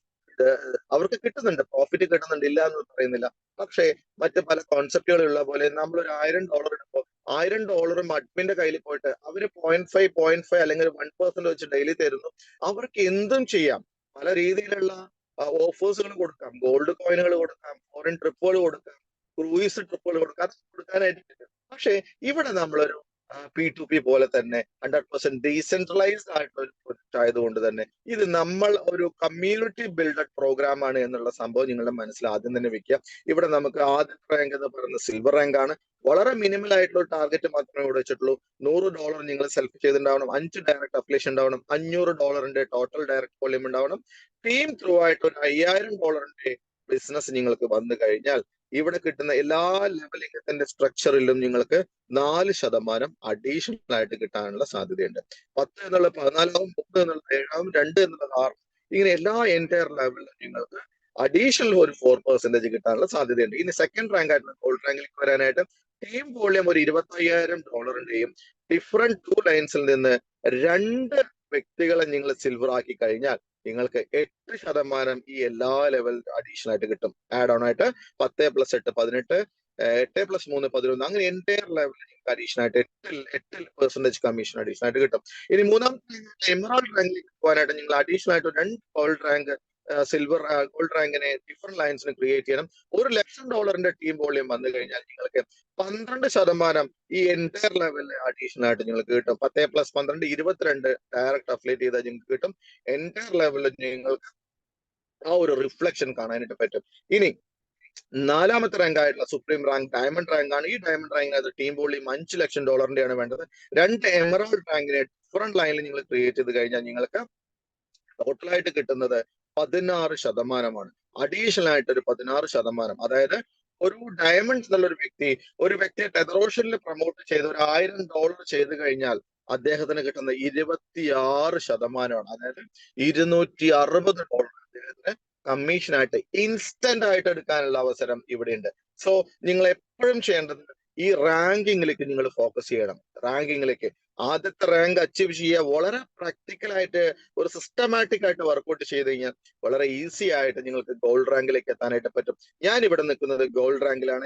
അവർക്ക് കിട്ടുന്നുണ്ട്, പ്രോഫിറ്റ് കിട്ടുന്നുണ്ട്, ഇല്ല എന്ന് പറയുന്നില്ല. പക്ഷേ മറ്റ് പല കോൺസെപ്റ്റുകളുള്ള പോലെ നമ്മൾ ഒരു $1000 ഇടുമ്പോൾ $1000 അഡ്മിന്റെ കയ്യിൽ പോയിട്ട് അവര് 0.5 അല്ലെങ്കിൽ 1% വെച്ച് ഡെയിലി തരുന്നു. അവർക്ക് എന്തും ചെയ്യാം, പല രീതിയിലുള്ള ഓഫേഴ്സുകൾ കൊടുക്കാം, ഗോൾഡ് കോയിനുകൾ കൊടുക്കാം, ഫോറിൻ ട്രിപ്പുകൾ കൊടുക്കാം, ക്രൂയിസ് ട്രിപ്പുകൾ കൊടുക്കാം, അത് കൊടുക്കാനായിട്ട് പറ്റും. പക്ഷേ ഇവിടെ നമ്മളൊരു P2P പോലെ തന്നെ 100% ഡീസെൻട്രലൈസ്ഡ് ആയിട്ടുള്ള ഒരു പ്രൊജക്ട് ആയതുകൊണ്ട് തന്നെ ഇത് നമ്മൾ ഒരു കമ്മ്യൂണിറ്റി ബിൽഡഡ് പ്രോഗ്രാം ആണ് എന്നുള്ള സംഭവം നിങ്ങളുടെ മനസ്സിൽ ആദ്യം തന്നെ വെക്കുക. ഇവിടെ നമുക്ക് ആദ്യത്തെ റാങ്ക് എന്ന് പറയുന്നത് സിൽവർ റാങ്ക് ആണ്. വളരെ മിനിമൽ ആയിട്ടുള്ള ഒരു ടാർഗറ്റ് മാത്രമേ ഇവിടെ വെച്ചിട്ടുള്ളൂ. $100 നിങ്ങൾ സെലക്ട് ചെയ്തിട്ടുണ്ടാവണം, 5 ഡയറക്റ്റ് അഫിലിയേഷൻ ഉണ്ടാവണം, $500 ടോട്ടൽ ഡയറക്റ്റ് വോളിയം ഉണ്ടാവണം. ടീം ത്രൂ ആയിട്ട് ഒരു $5000 ബിസിനസ് നിങ്ങൾക്ക് വന്നു കഴിഞ്ഞാൽ ഇവിടെ കിട്ടുന്ന എല്ലാ ലെവലിംഗത്തിന്റെ സ്ട്രക്ചറിലും നിങ്ങൾക്ക് 4% അഡീഷണൽ ആയിട്ട് കിട്ടാനുള്ള സാധ്യതയുണ്ട്. 10 എന്നുള്ള 14 ആവും, 3 എന്നുള്ളത് 7 ആവും, 2 എന്നുള്ളത് 6, ഇങ്ങനെ എല്ലാ എൻറ്റയർ ലെവലിലും നിങ്ങൾക്ക് അഡീഷണൽ ഒരു 4% കിട്ടാനുള്ള സാധ്യതയുണ്ട്. ഇനി സെക്കൻഡ് റാങ്ക് ആയിട്ടുള്ള ഗോൾഡ് റാങ്കിലേക്ക് വരാനായിട്ട് ടീം വോളിയം ഒരു $25,000 ഡിഫറെന്റ് 2 ലൈൻസിൽ നിന്ന് 2 വ്യക്തികളെ നിങ്ങൾ സിൽവർ ആക്കി കഴിഞ്ഞാൽ നിങ്ങൾക്ക് 8% ഈ എല്ലാ ലെവൽ അഡീഷണൽ ആയിട്ട് കിട്ടും. ആഡ് ഓൺ ആയിട്ട് 10 + 8 18, 8 + 3 11, അങ്ങനെ എൻറ്റയർ ലെവലിൽ നിങ്ങൾക്ക് അഡീഷണൽ ആയിട്ട് 8% കമ്മീഷൻ അഡീഷണൽ ആയിട്ട് കിട്ടും. ഇനി മൂന്നാമത്തെ എമറാൾഡ് റാങ്കിലേക്ക് പോകാനായിട്ട് നിങ്ങൾ അഡീഷണൽ ആയിട്ട് 2 ഗോൾഡ് റാങ്ക് ഗോൾഡ് റാങ്കിനെ ഡിഫറെന്റ് ലൈൻസിന് ക്രിയേറ്റ് ചെയ്യണം. $100,000 ടീം വോളിയം വന്നു കഴിഞ്ഞാൽ നിങ്ങൾക്ക് 12% ഈ എൻറ്റയർ ലെവലിൽ അഡീഷണൽ ആയിട്ട് നിങ്ങൾക്ക് കിട്ടും. 10 + 12 22 ഡയറക്റ്റ് അഫിലിയേറ്റ് ചെയ്താൽ നിങ്ങൾക്ക് കിട്ടും. എൻറ്റയർ ലെവലിൽ നിങ്ങൾക്ക് ആ ഒരു റിഫ്ലക്ഷൻ കാണാനായിട്ട് പറ്റും. ഇനി നാലാമത്തെ റാങ്ക് ആയിട്ടുള്ള സുപ്രീം റാങ്ക് ഡയമണ്ട് റാങ്ക് ആണ്. ഈ ഡയമണ്ട് റാങ്കിനകത്ത് ടീം വോളിയം $5 ലക്ഷം വേണ്ടത്. 2 എമറാൾഡ് റാങ്കിനെ ഡിഫറെന്റ് ലൈനിൽ നിങ്ങൾ ക്രിയേറ്റ് ചെയ്ത് കഴിഞ്ഞാൽ നിങ്ങൾക്ക് ടോട്ടലായിട്ട് കിട്ടുന്നത് 16%. അഡീഷണൽ ആയിട്ട് ഒരു 16%. അതായത് ഒരു ഡയമണ്ട് എന്നുള്ള ഒരു വ്യക്തിയെ ടെതറോഷനിൽ പ്രൊമോട്ട് ചെയ്ത് ഒരു $1000 ചെയ്ത് കഴിഞ്ഞാൽ അദ്ദേഹത്തിന് കിട്ടുന്ന 26%. അതായത് $260 അദ്ദേഹത്തിന് കമ്മീഷനായിട്ട് ഇൻസ്റ്റന്റ് ആയിട്ട് എടുക്കാനുള്ള അവസരം ഇവിടെയുണ്ട്. സോ നിങ്ങൾ എപ്പോഴും ചെയ്യേണ്ടത് ഈ റാങ്കിങ്ങിലേക്ക് നിങ്ങൾ ഫോക്കസ് ചെയ്യണം. റാങ്കിങ്ങിലേക്ക് ആദ്യത്തെ റാങ്ക് അച്ചീവ് ചെയ്യുക, വളരെ പ്രാക്ടിക്കൽ ആയിട്ട് ഒരു സിസ്റ്റമാറ്റിക് ആയിട്ട് വർക്ക്ഔട്ട് ചെയ്ത് കഴിഞ്ഞാൽ വളരെ ഈസി ആയിട്ട് നിങ്ങൾക്ക് ഗോൾഡ് റാങ്കിലേക്ക് എത്താനായിട്ട് പറ്റും. ഞാൻ ഇവിടെ നിൽക്കുന്നത് ഗോൾഡ് റാങ്കിലാണ്.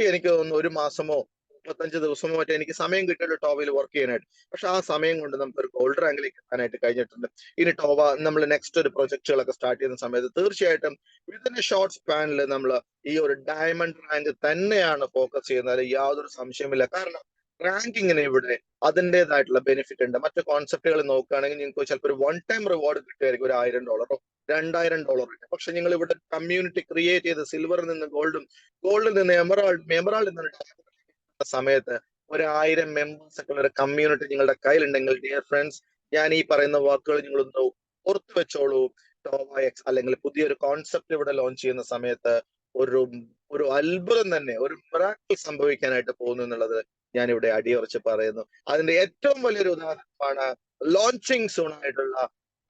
എനിക്ക് തോന്നുന്നു 1 മാസമോ 35 ദിവസമോ മറ്റേ എനിക്ക് സമയം കിട്ടിയിട്ട് ടോവയിൽ വർക്ക് ചെയ്യാനായിട്ട്. പക്ഷെ ആ സമയം കൊണ്ട് നമുക്ക് ഒരു ഗോൾഡ് റാങ്കിലേക്ക് എത്താനായിട്ട് കഴിഞ്ഞിട്ടുണ്ട്. ഇനി ടോവ നമ്മൾ നെക്സ്റ്റ് ഒരു പ്രൊജക്ടുകളൊക്കെ സ്റ്റാർട്ട് ചെയ്യുന്ന സമയത്ത് തീർച്ചയായിട്ടും വിതിൻ എ ഷോർട്ട് സ്പാനിൽ നമ്മൾ ഈ ഒരു ഡയമണ്ട് റാങ്ക് തന്നെയാണ് ഫോക്കസ് ചെയ്യുന്നത്, യാതൊരു സംശയമില്ല. കാരണം റാങ്കിങ്ങിന് ഇവിടെ അതിൻ്റെതായിട്ടുള്ള ബെനിഫിറ്റ് ഉണ്ട്. മറ്റു കോൺസെപ്റ്റുകൾ നോക്കുകയാണെങ്കിൽ നിങ്ങൾക്ക് ചിലപ്പോൾ ഒരു 1 ടൈം റിവാർഡ് കിട്ടുമായിരിക്കും, ഒരു $1000 $2000. പക്ഷെ നിങ്ങൾ ഇവിടെ കമ്മ്യൂണിറ്റി ക്രിയേറ്റ് ചെയ്ത് സിൽവറിൽ നിന്ന് ഗോൾഡിൽ നിന്ന് എമറാൾഡ് നിന്ന് സമയത്ത് ഒരു 1000 മെമ്പേഴ്സ് ഒക്കെ ഒരു കമ്മ്യൂണിറ്റി നിങ്ങളുടെ കയ്യിലുണ്ടെങ്കിൽ ഡിയർ ഫ്രണ്ട്സ്, ഞാൻ ഈ പറയുന്ന വാക്കുകൾ നിങ്ങളൊന്ന് ഓർത്തു വെച്ചോളൂ. ടോവ എക്സ് അല്ലെങ്കിൽ പുതിയൊരു കോൺസെപ്റ്റ് ഇവിടെ ലോഞ്ച് ചെയ്യുന്ന സമയത്ത് ഒരു അത്ഭുതം തന്നെ, ഒരു മിറാക്കിൾ സംഭവിക്കാനായിട്ട് പോകുന്നു എന്നുള്ളത് ഞാൻ ഇവിടെ അടിയുറച്ച് പറയുന്നു. അതിന്റെ ഏറ്റവും വലിയൊരു ഉദാഹരണമാണ് ലോഞ്ചിങ് സൂൺ ആയിട്ടുള്ള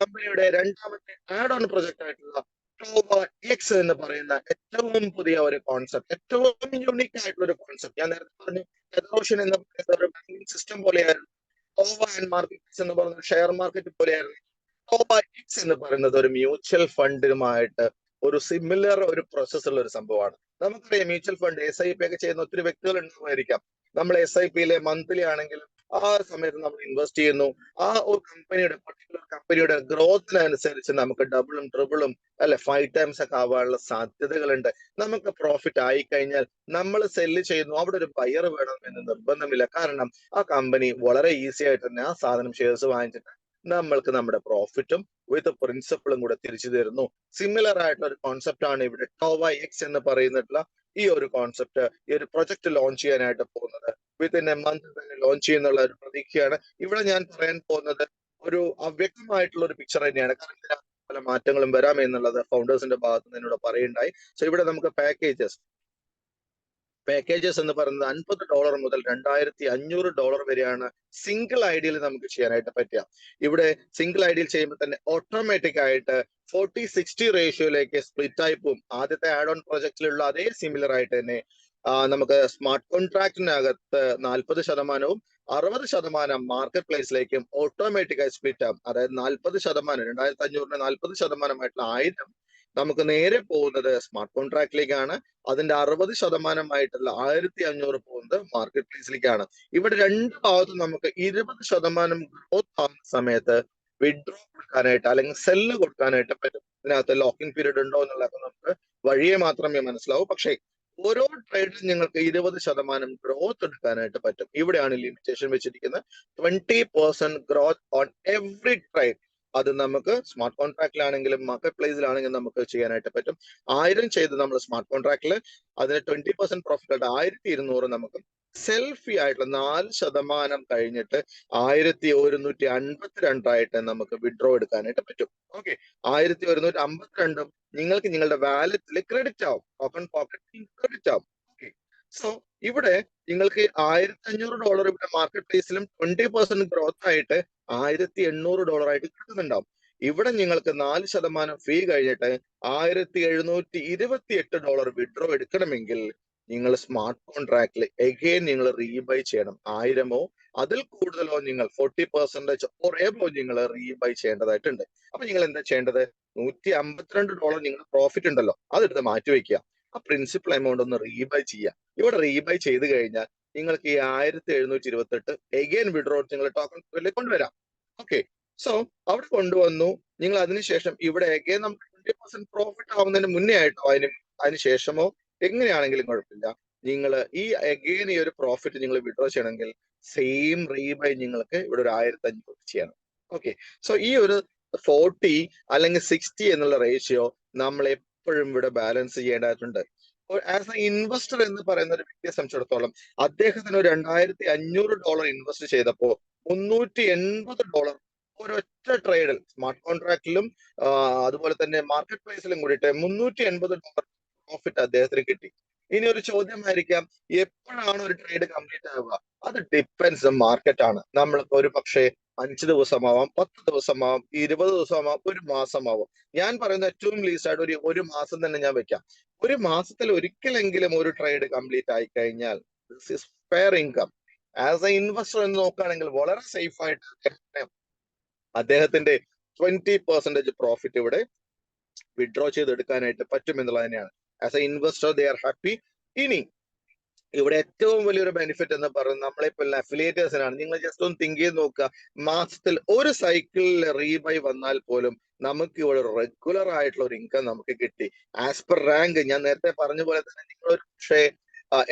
കമ്പനിയുടെ രണ്ടാമത്തെ ആഡ് ഓൺ പ്രൊജക്ട് ആയിട്ടുള്ള ടോവ എക്സ് എന്ന് പറയുന്ന ഏറ്റവും പുതിയ ഒരു കോൺസെപ്റ്റ്, ഏറ്റവും യൂണിക് ആയിട്ടുള്ള ഒരു കോൺസെപ്റ്റ്. ഞാൻ നേരത്തെ പറഞ്ഞു ടെതറോഷൻ എന്ന് പറയുന്ന ഒരു ബാങ്കിങ് സിസ്റ്റം പോലെയായിരുന്നു. ടോവ ആൻഡ് മാർക്കറ്റ്സ് എന്ന് പറയുന്ന ഷെയർ മാർക്കറ്റ് പോലെയായിരുന്നു. ടോവ എക്സ് എന്ന് പറയുന്നത് ഒരു മ്യൂച്വൽ ഫണ്ടുമായിട്ട് ഒരു സിമിലർ ഒരു പ്രോസസ് ഉള്ള ഒരു സംഭവമാണ്. നമുക്കറിയാം മ്യൂച്വൽ ഫണ്ട് SIP ഒക്കെ ചെയ്യുന്ന ഒത്തിരി വ്യക്തികൾ ഉണ്ടാവുമായിരിക്കാം. നമ്മൾ SIP-യിലെ മന്ത്ലി ആണെങ്കിലും ആ സമയത്ത് നമ്മൾ ഇൻവെസ്റ്റ് ചെയ്യുന്നു. ആ ഒരു പർട്ടിക്കുലർ കമ്പനിയുടെ ഗ്രോത്തിനനുസരിച്ച് നമുക്ക് ഡബിളും ട്രിപ്പിളും അല്ലെ 5 ടൈംസ് ഒക്കെ ആവാനുള്ള സാധ്യതകളുണ്ട്. നമുക്ക് പ്രോഫിറ്റ് ആയി കഴിഞ്ഞാൽ നമ്മൾ സെല്ല് ചെയ്യുന്നു, അവിടെ ഒരു ബയർ വേണം എന്ന് നിർബന്ധമില്ല. കാരണം ആ കമ്പനി വളരെ ഈസി ആയിട്ട് തന്നെ ആ സാധനം ഷെയർസ് വാങ്ങിച്ചിട്ട് നമ്മൾക്ക് നമ്മുടെ പ്രോഫിറ്റും വിത്ത് പ്രിൻസിപ്പിളും കൂടെ തിരിച്ചു തരുന്നു. സിമിലർ ആയിട്ടുള്ള ഒരു കോൺസെപ്റ്റ് ആണ് ഇവിടെ ടോവ എക്സ് എന്ന് പറയുന്നിട്ടുള്ള ഈ ഒരു കോൺസെപ്റ്റ്, ഈ ഒരു പ്രൊജക്ട് ലോഞ്ച് ചെയ്യാനായിട്ട് പോകുന്നത്. വിത്തിൻ എ മന്ത് തന്നെ ലോഞ്ച് ചെയ്യുന്നുള്ള ഒരു പ്രതീക്ഷയാണ്. ഇവിടെ ഞാൻ പറയാൻ പോകുന്നത് ഒരു അവ്യക്തമായിട്ടുള്ള ഒരു പിക്ചർ തന്നെയാണ്. കാരണം ഇതിനകത്ത് പല മാറ്റങ്ങളും വരാം എന്നുള്ളത് ഫൗണ്ടേഴ്സിന്റെ ഭാഗത്ത് നിന്ന് എന്നോട് പറയുണ്ടായി. സോ ഇവിടെ നമുക്ക് പാക്കേജസ് എന്ന് പറയുന്നത് $50 മുതൽ $2500 വരെയാണ് സിംഗിൾ ഐഡിയിൽ നമുക്ക് ചെയ്യാനായിട്ട് പറ്റുക. ഇവിടെ സിംഗിൾ ഐഡിയിൽ ചെയ്യുമ്പോൾ തന്നെ ഓട്ടോമാറ്റിക് ആയിട്ട് 40-60 റേഷ്യോയിലേക്ക് സ്പ്ലിറ്റ് ആയി പോകും. ആദ്യത്തെ ആഡ് ഓൺ പ്രൊജക്റ്റിലുള്ള അതേ സിമിലർ ആയിട്ട് തന്നെ നമുക്ക് സ്മാർട്ട് കോൺട്രാക്ടിനകത്ത് 40%വും 60% മാർക്കറ്റ് പ്ലേസിലേക്കും ഓട്ടോമാറ്റിക്കായി സ്പ്ലിറ്റ് ആകും. അതായത് 40%, 2500 40%ആയിട്ടുള്ള 1000 നമുക്ക് നേരെ പോകുന്നത് സ്മാർട്ട് കോൺട്രാക്റ്റിലേക്കാണ്. അതിന്റെ 60%ആയിട്ടുള്ള 1500 പോകുന്നത് മാർക്കറ്റ് പ്ലേസിലേക്കാണ്. ഇവിടെ രണ്ട് ഭാഗത്തും നമുക്ക് 20% ഗ്രോത്ത് ആവുന്ന സമയത്ത് വിഡ്രോ കൊടുക്കാനായിട്ട് അല്ലെങ്കിൽ സെല്ല് കൊടുക്കാനായിട്ട് പറ്റും. ഇതിനകത്ത് ലോക്കിംഗ് പീരീഡ് ഉണ്ടോ എന്നുള്ളത് നമുക്ക് വഴിയെ മാത്രമേ മനസ്സിലാവൂ. പക്ഷേ ഓരോ ട്രേഡിലും നിങ്ങൾക്ക് 20% ഗ്രോത്ത് എടുക്കാനായിട്ട് പറ്റും. ഇവിടെയാണ് ലിമിറ്റേഷൻ വെച്ചിരിക്കുന്നത്. 20% ഗ്രോത്ത് ഓൺ എവറി ട്രേഡ്. അത് നമുക്ക് സ്മാർട്ട് കോൺട്രാക്റ്റിലാണെങ്കിലും മാർക്കറ്റ് പ്ലേസിലാണെങ്കിലും നമുക്ക് ചെയ്യാനായിട്ട് പറ്റും. 1000 ചെയ്ത് നമ്മൾ സ്മാർട്ട് കോൺട്രാക്റ്റിൽ അതിന് 20% പ്രോഫിറ്റ് ആയിട്ട് 1200 നമുക്ക് സെൽഫി ആയിട്ടുള്ള 4% കഴിഞ്ഞിട്ട് 1152 നമുക്ക് വിഡ്രോ എടുക്കാനായിട്ട് പറ്റും. ഓക്കെ, 1152 നിങ്ങൾക്ക് നിങ്ങളുടെ വാലറ്റിൽ ക്രെഡിറ്റ് ആവും, ഓപ്പൺ പോക്കറ്റിൽ ക്രെഡിറ്റ് ആവും. ഓക്കെ, സോ ഇവിടെ നിങ്ങൾക്ക് $1500 ഇവിടെ മാർക്കറ്റ് പ്ലേസിലും 20% ഗ്രോത്ത് ആയിട്ട് $1800 ആയിട്ട് കിട്ടുന്നുണ്ടാവും. ഇവിടെ നിങ്ങൾക്ക് 4% ഫീ കഴിഞ്ഞിട്ട് $1728 വിഡ്രോ എടുക്കണമെങ്കിൽ നിങ്ങൾ സ്മാർട്ട് കോൺട്രാക്റ്റിൽ എഗെയിൻ നിങ്ങൾ റീബൈ ചെയ്യണം. 1000-ഓ അതിൽ കൂടുതലോ നിങ്ങൾ 40% ഓർ എബോ നിങ്ങൾ റീബൈ ചെയ്യേണ്ടതായിട്ടുണ്ട്. അപ്പൊ നിങ്ങൾ എന്താ ചെയ്യേണ്ടത്? $152 നിങ്ങളുടെ പ്രോഫിറ്റ് ഉണ്ടല്ലോ, അതെടുത്ത് മാറ്റിവെക്കുക. ആ പ്രിൻസിപ്പൽ എമൗണ്ട് ഒന്ന് റീബൈ ചെയ്യുക. ഇവിടെ റീബൈ ചെയ്ത് കഴിഞ്ഞാൽ നിങ്ങൾക്ക് ഈ 1728 എഗെയിൻ വിഡ്രോ നിങ്ങൾ ടോക്കൺ കൊണ്ടുവരാം. ഓക്കെ, സോ അവിടെ കൊണ്ടുവന്നു. നിങ്ങൾ അതിനുശേഷം ഇവിടെ എഗെയിൻ നമുക്ക് 20% പ്രോഫിറ്റ് ആവുന്നതിന് മുന്നേ ആയിട്ടോ അതിനുശേഷമോ എങ്ങനെയാണെങ്കിലും കുഴപ്പമില്ല, നിങ്ങൾ ഈ എഗെയിൻ ഈ ഒരു പ്രോഫിറ്റ് നിങ്ങൾ വിഡ്രോ ചെയ്യണമെങ്കിൽ സെയിം റീബൈ നിങ്ങൾക്ക് ഇവിടെ ഒരു 1500 ചെയ്യണം. ഓക്കെ, സോ ഈ ഒരു 40 അല്ലെങ്കിൽ 60 എന്നുള്ള റേഷ്യോ നമ്മൾ എപ്പോഴും ഇവിടെ ബാലൻസ് ചെയ്യേണ്ടതായിട്ടുണ്ട്. ആസ് എ ഇൻവെസ്റ്റർ എന്ന് പറയുന്ന ഒരു വ്യക്തിയെ സംബന്ധിച്ചിടത്തോളം അദ്ദേഹത്തിന് ഒരു $2500 ഇൻവെസ്റ്റ് ചെയ്തപ്പോ $380 ഒരൊറ്റ ട്രേഡിൽ സ്മാർട്ട് കോൺട്രാക്റ്റിലും അതുപോലെ തന്നെ മാർക്കറ്റ് പ്രൈസിലും കൂടിയിട്ട് $380 പ്രോഫിറ്റ് അദ്ദേഹത്തിന് കിട്ടി. ഇനി ഒരു ചോദ്യമായിരിക്കാം, എപ്പോഴാണ് ഒരു ട്രേഡ് കംപ്ലീറ്റ് ആവുക? അത് ഡിപ്പെൻസ് മാർക്കറ്റ് ആണ്. നമ്മൾക്ക് ഒരു പക്ഷേ 5 ദിവസമാവാം, 10 ദിവസമാവാം, 20 ദിവസമാവാം, ഒരു മാസമാവാം. ഞാൻ പറയുന്ന ഏറ്റവും ലീസ്റ്റ് ആയിട്ട് ഒരു മാസം തന്നെ ഞാൻ വെക്കാം. ഒരു മാസത്തിൽ ഒരിക്കലെങ്കിലും ഒരു ട്രേഡ് കംപ്ലീറ്റ് ആയി കഴിഞ്ഞാൽ this is fair income. As A investor എന്ന് നോക്കുകയാണെങ്കിൽ വളരെ സേഫ് ആയിട്ട് അദ്ദേഹത്തിന്റെ 20% പ്രോഫിറ്റ് ഇവിടെ വിഡ്രോ ചെയ്തെടുക്കാനായിട്ട് പറ്റും എന്നുള്ളത് തന്നെയാണ്. As A investor they are happy. ഇനി ഇവിടെ ഏറ്റവും വലിയൊരു ബെനിഫിറ്റ് എന്ന് പറയുന്നത് നമ്മളിപ്പോൾ അഫിലിയേറ്റേഴ്സിനാണ്. നിങ്ങൾ ജസ്റ്റ് ഒന്ന് തിങ്ക് ചെയ്ത് നോക്കുക, മാസത്തിൽ ഒരു സൈക്കിളിൽ റീബൈ വന്നാൽ പോലും നമുക്ക് ഇവിടെ റെഗുലർ ആയിട്ടുള്ള ഒരു ഇൻകം നമുക്ക് കിട്ടി. ആസ് പെർ റാങ്ക് ഞാൻ നേരത്തെ പറഞ്ഞ പോലെ തന്നെ നിങ്ങൾ ഒരു പക്ഷേ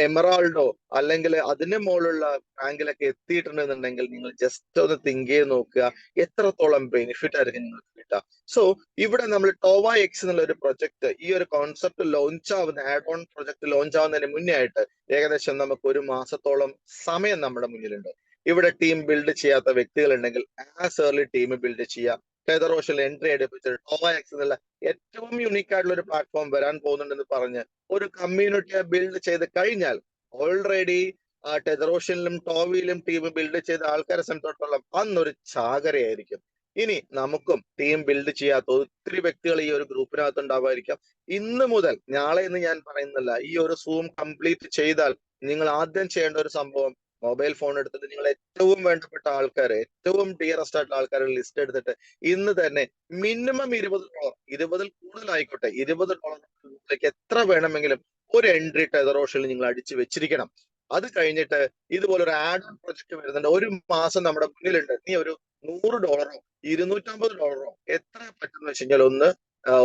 എമറാൾഡോ അല്ലെങ്കിൽ അതിന് മുകളിലുള്ള റാങ്കിലൊക്കെ എത്തിയിട്ടുണ്ടെന്നുണ്ടെങ്കിൽ നിങ്ങൾ ജസ്റ്റ് ഒന്ന് തിങ്ക് ചെയ്ത് നോക്കുക, എത്രത്തോളം ബെനിഫിറ്റ് ആയിരിക്കും നിങ്ങൾക്ക് കിട്ടുക. സോ ഇവിടെ നമ്മൾ ടോവ എക്സ് എന്നുള്ള ഒരു പ്രൊജക്ട്, ഈ ഒരു കോൺസെപ്റ്റ് ലോഞ്ച് ആവുന്ന ആഡ് ഓൺ പ്രൊജക്ട് ലോഞ്ച് ആവുന്നതിന് മുന്നേ ആയിട്ട് ഏകദേശം നമുക്ക് ഒരു മാസത്തോളം സമയം നമ്മുടെ മുന്നിലുണ്ട്. ഇവിടെ ടീം ബിൽഡ് ചെയ്യാത്ത വ്യക്തികൾ ഉണ്ടെങ്കിൽ ആസ് ഏർലി ടീം ബിൽഡ് ചെയ്യുക. ടെതറോഷിൽ എൻട്രി എടുപ്പിച്ച് ടോവ എക്സ് എന്നുള്ള ഏറ്റവും യുണീക്ക് ആയിട്ടുള്ള ഒരു പ്ലാറ്റ്ഫോം വരാൻ പോകുന്നുണ്ടെന്ന് പറഞ്ഞ് ഒരു കമ്മ്യൂണിറ്റിയെ ബിൽഡ് ചെയ്ത് കഴിഞ്ഞാൽ ഓൾറെഡി ടെതറോഷനിലും ടോവിയിലും ടീം ബിൽഡ് ചെയ്ത ആൾക്കാരെ സംബന്ധിച്ചിടത്തോളം അന്നൊരു ചാകരയായിരിക്കും. ഇനി നമുക്കും ടീം ബിൽഡ് ചെയ്യാത്ത ഒത്തിരി വ്യക്തികൾ ഈ ഒരു ഗ്രൂപ്പിനകത്ത് ഉണ്ടാവായിരിക്കാം. ഇന്ന് മുതൽ, നാളെ എന്ന് ഞാൻ പറയുന്നില്ല, ഈ ഒരു സൂം കംപ്ലീറ്റ് ചെയ്താൽ നിങ്ങൾ ആദ്യം ചെയ്യേണ്ട ഒരു സംഭവം, മൊബൈൽ ഫോൺ എടുത്തിട്ട് നിങ്ങൾ ഏറ്റവും വേണ്ടപ്പെട്ട ആൾക്കാരെ, ഏറ്റവും ഡിയറസ്റ്റ് ആയിട്ടുള്ള ആൾക്കാരുടെ ലിസ്റ്റ് എടുത്തിട്ട് ഇന്ന് തന്നെ മിനിമം $20, 20 കൂടുതലായിക്കോട്ടെ, $20 എത്ര വേണമെങ്കിലും ഒരു എൻട്രി ടെതറോഷിൽ നിങ്ങൾ അടിച്ചു വെച്ചിരിക്കണം. അത് കഴിഞ്ഞിട്ട് ഇതുപോലെ ഒരു ആഡ് ഓൺ പ്രൊജക്ട് വരുന്നുണ്ട്, ഒരു മാസം നമ്മുടെ മുന്നിലുണ്ട്. നീ ഒരു $100, $250 എത്ര പറ്റുന്ന വെച്ച് കഴിഞ്ഞാൽ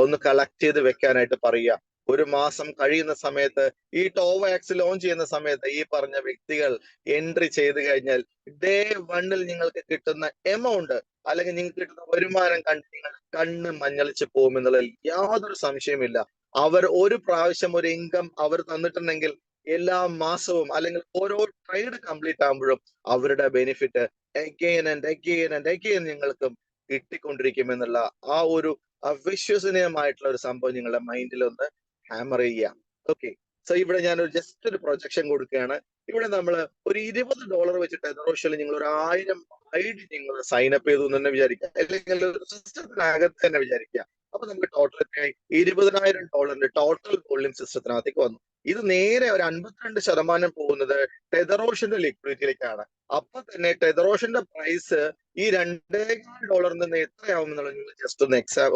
ഒന്ന് കളക്ട് ചെയ്ത് വെക്കാനായിട്ട് പറയുക. ഒരു മാസം കഴിയുന്ന സമയത്ത് ഈ ടോവ ആക്സ് ലോഞ്ച് ചെയ്യുന്ന സമയത്ത് ഈ പറഞ്ഞ വ്യക്തികൾ എൻട്രി ചെയ്ത് കഴിഞ്ഞാൽ ഡേ 1 നിങ്ങൾക്ക് കിട്ടുന്ന എമൗണ്ട് അല്ലെങ്കിൽ നിങ്ങൾക്ക് കിട്ടുന്ന വരുമാനം കണ്ട് നിങ്ങൾ കണ്ണ് മഞ്ഞളിച്ച് പോകുമെന്നുള്ളതിൽ യാതൊരു സംശയമില്ല. അവർ ഒരു പ്രാവശ്യം ഒരു ഇൻകം അവർ തന്നിട്ടുണ്ടെങ്കിൽ എല്ലാ മാസവും അല്ലെങ്കിൽ ഓരോ ട്രേഡ് കംപ്ലീറ്റ് ആകുമ്പോഴും അവരുടെ benefit again and again and again നിങ്ങൾക്കും കിട്ടിക്കൊണ്ടിരിക്കുമെന്നുള്ള ആ ഒരു അവിശ്വസനീയമായിട്ടുള്ള ഒരു സംഭവം നിങ്ങളുടെ മൈൻഡിൽ ഒന്ന് ഹാമർ ചെയ്യുക. ഓക്കെ, സോ ഇവിടെ ഞാനൊരു ജസ്റ്റ് ഒരു പ്രൊജക്ഷൻ കൊടുക്കുകയാണ്. ഇവിടെ നമ്മൾ ഒരു $20 വെച്ചിട്ട് എതറോഷ്യൽ നിങ്ങൾ ഒരു 1000 ഐഡി നിങ്ങൾ സൈൻ അപ്പ് ചെയ്തു എന്ന് തന്നെ വിചാരിക്കുക, അല്ലെങ്കിൽ ഒരു സിസ്റ്റത്തിനകത്ത് തന്നെ വിചാരിക്കുക. അപ്പൊ നമുക്ക് ടോട്ടൽ $20,000 ടോട്ടൽ വോളിയം സിസ്റ്റത്തിനകത്തേക്ക് വന്നു. ഇത് നേരെ ഒരു 52% പോകുന്നത് ടെതറോഷന്റെ ലിക്വിഡിറ്റിയിലേക്കാണ്. അപ്പൊ തന്നെ ടെതറോഷന്റെ പ്രൈസ് ഈ $2.25 നിന്ന് എത്രയാവും എന്നുള്ളത് നിങ്ങൾ ജസ്റ്റ്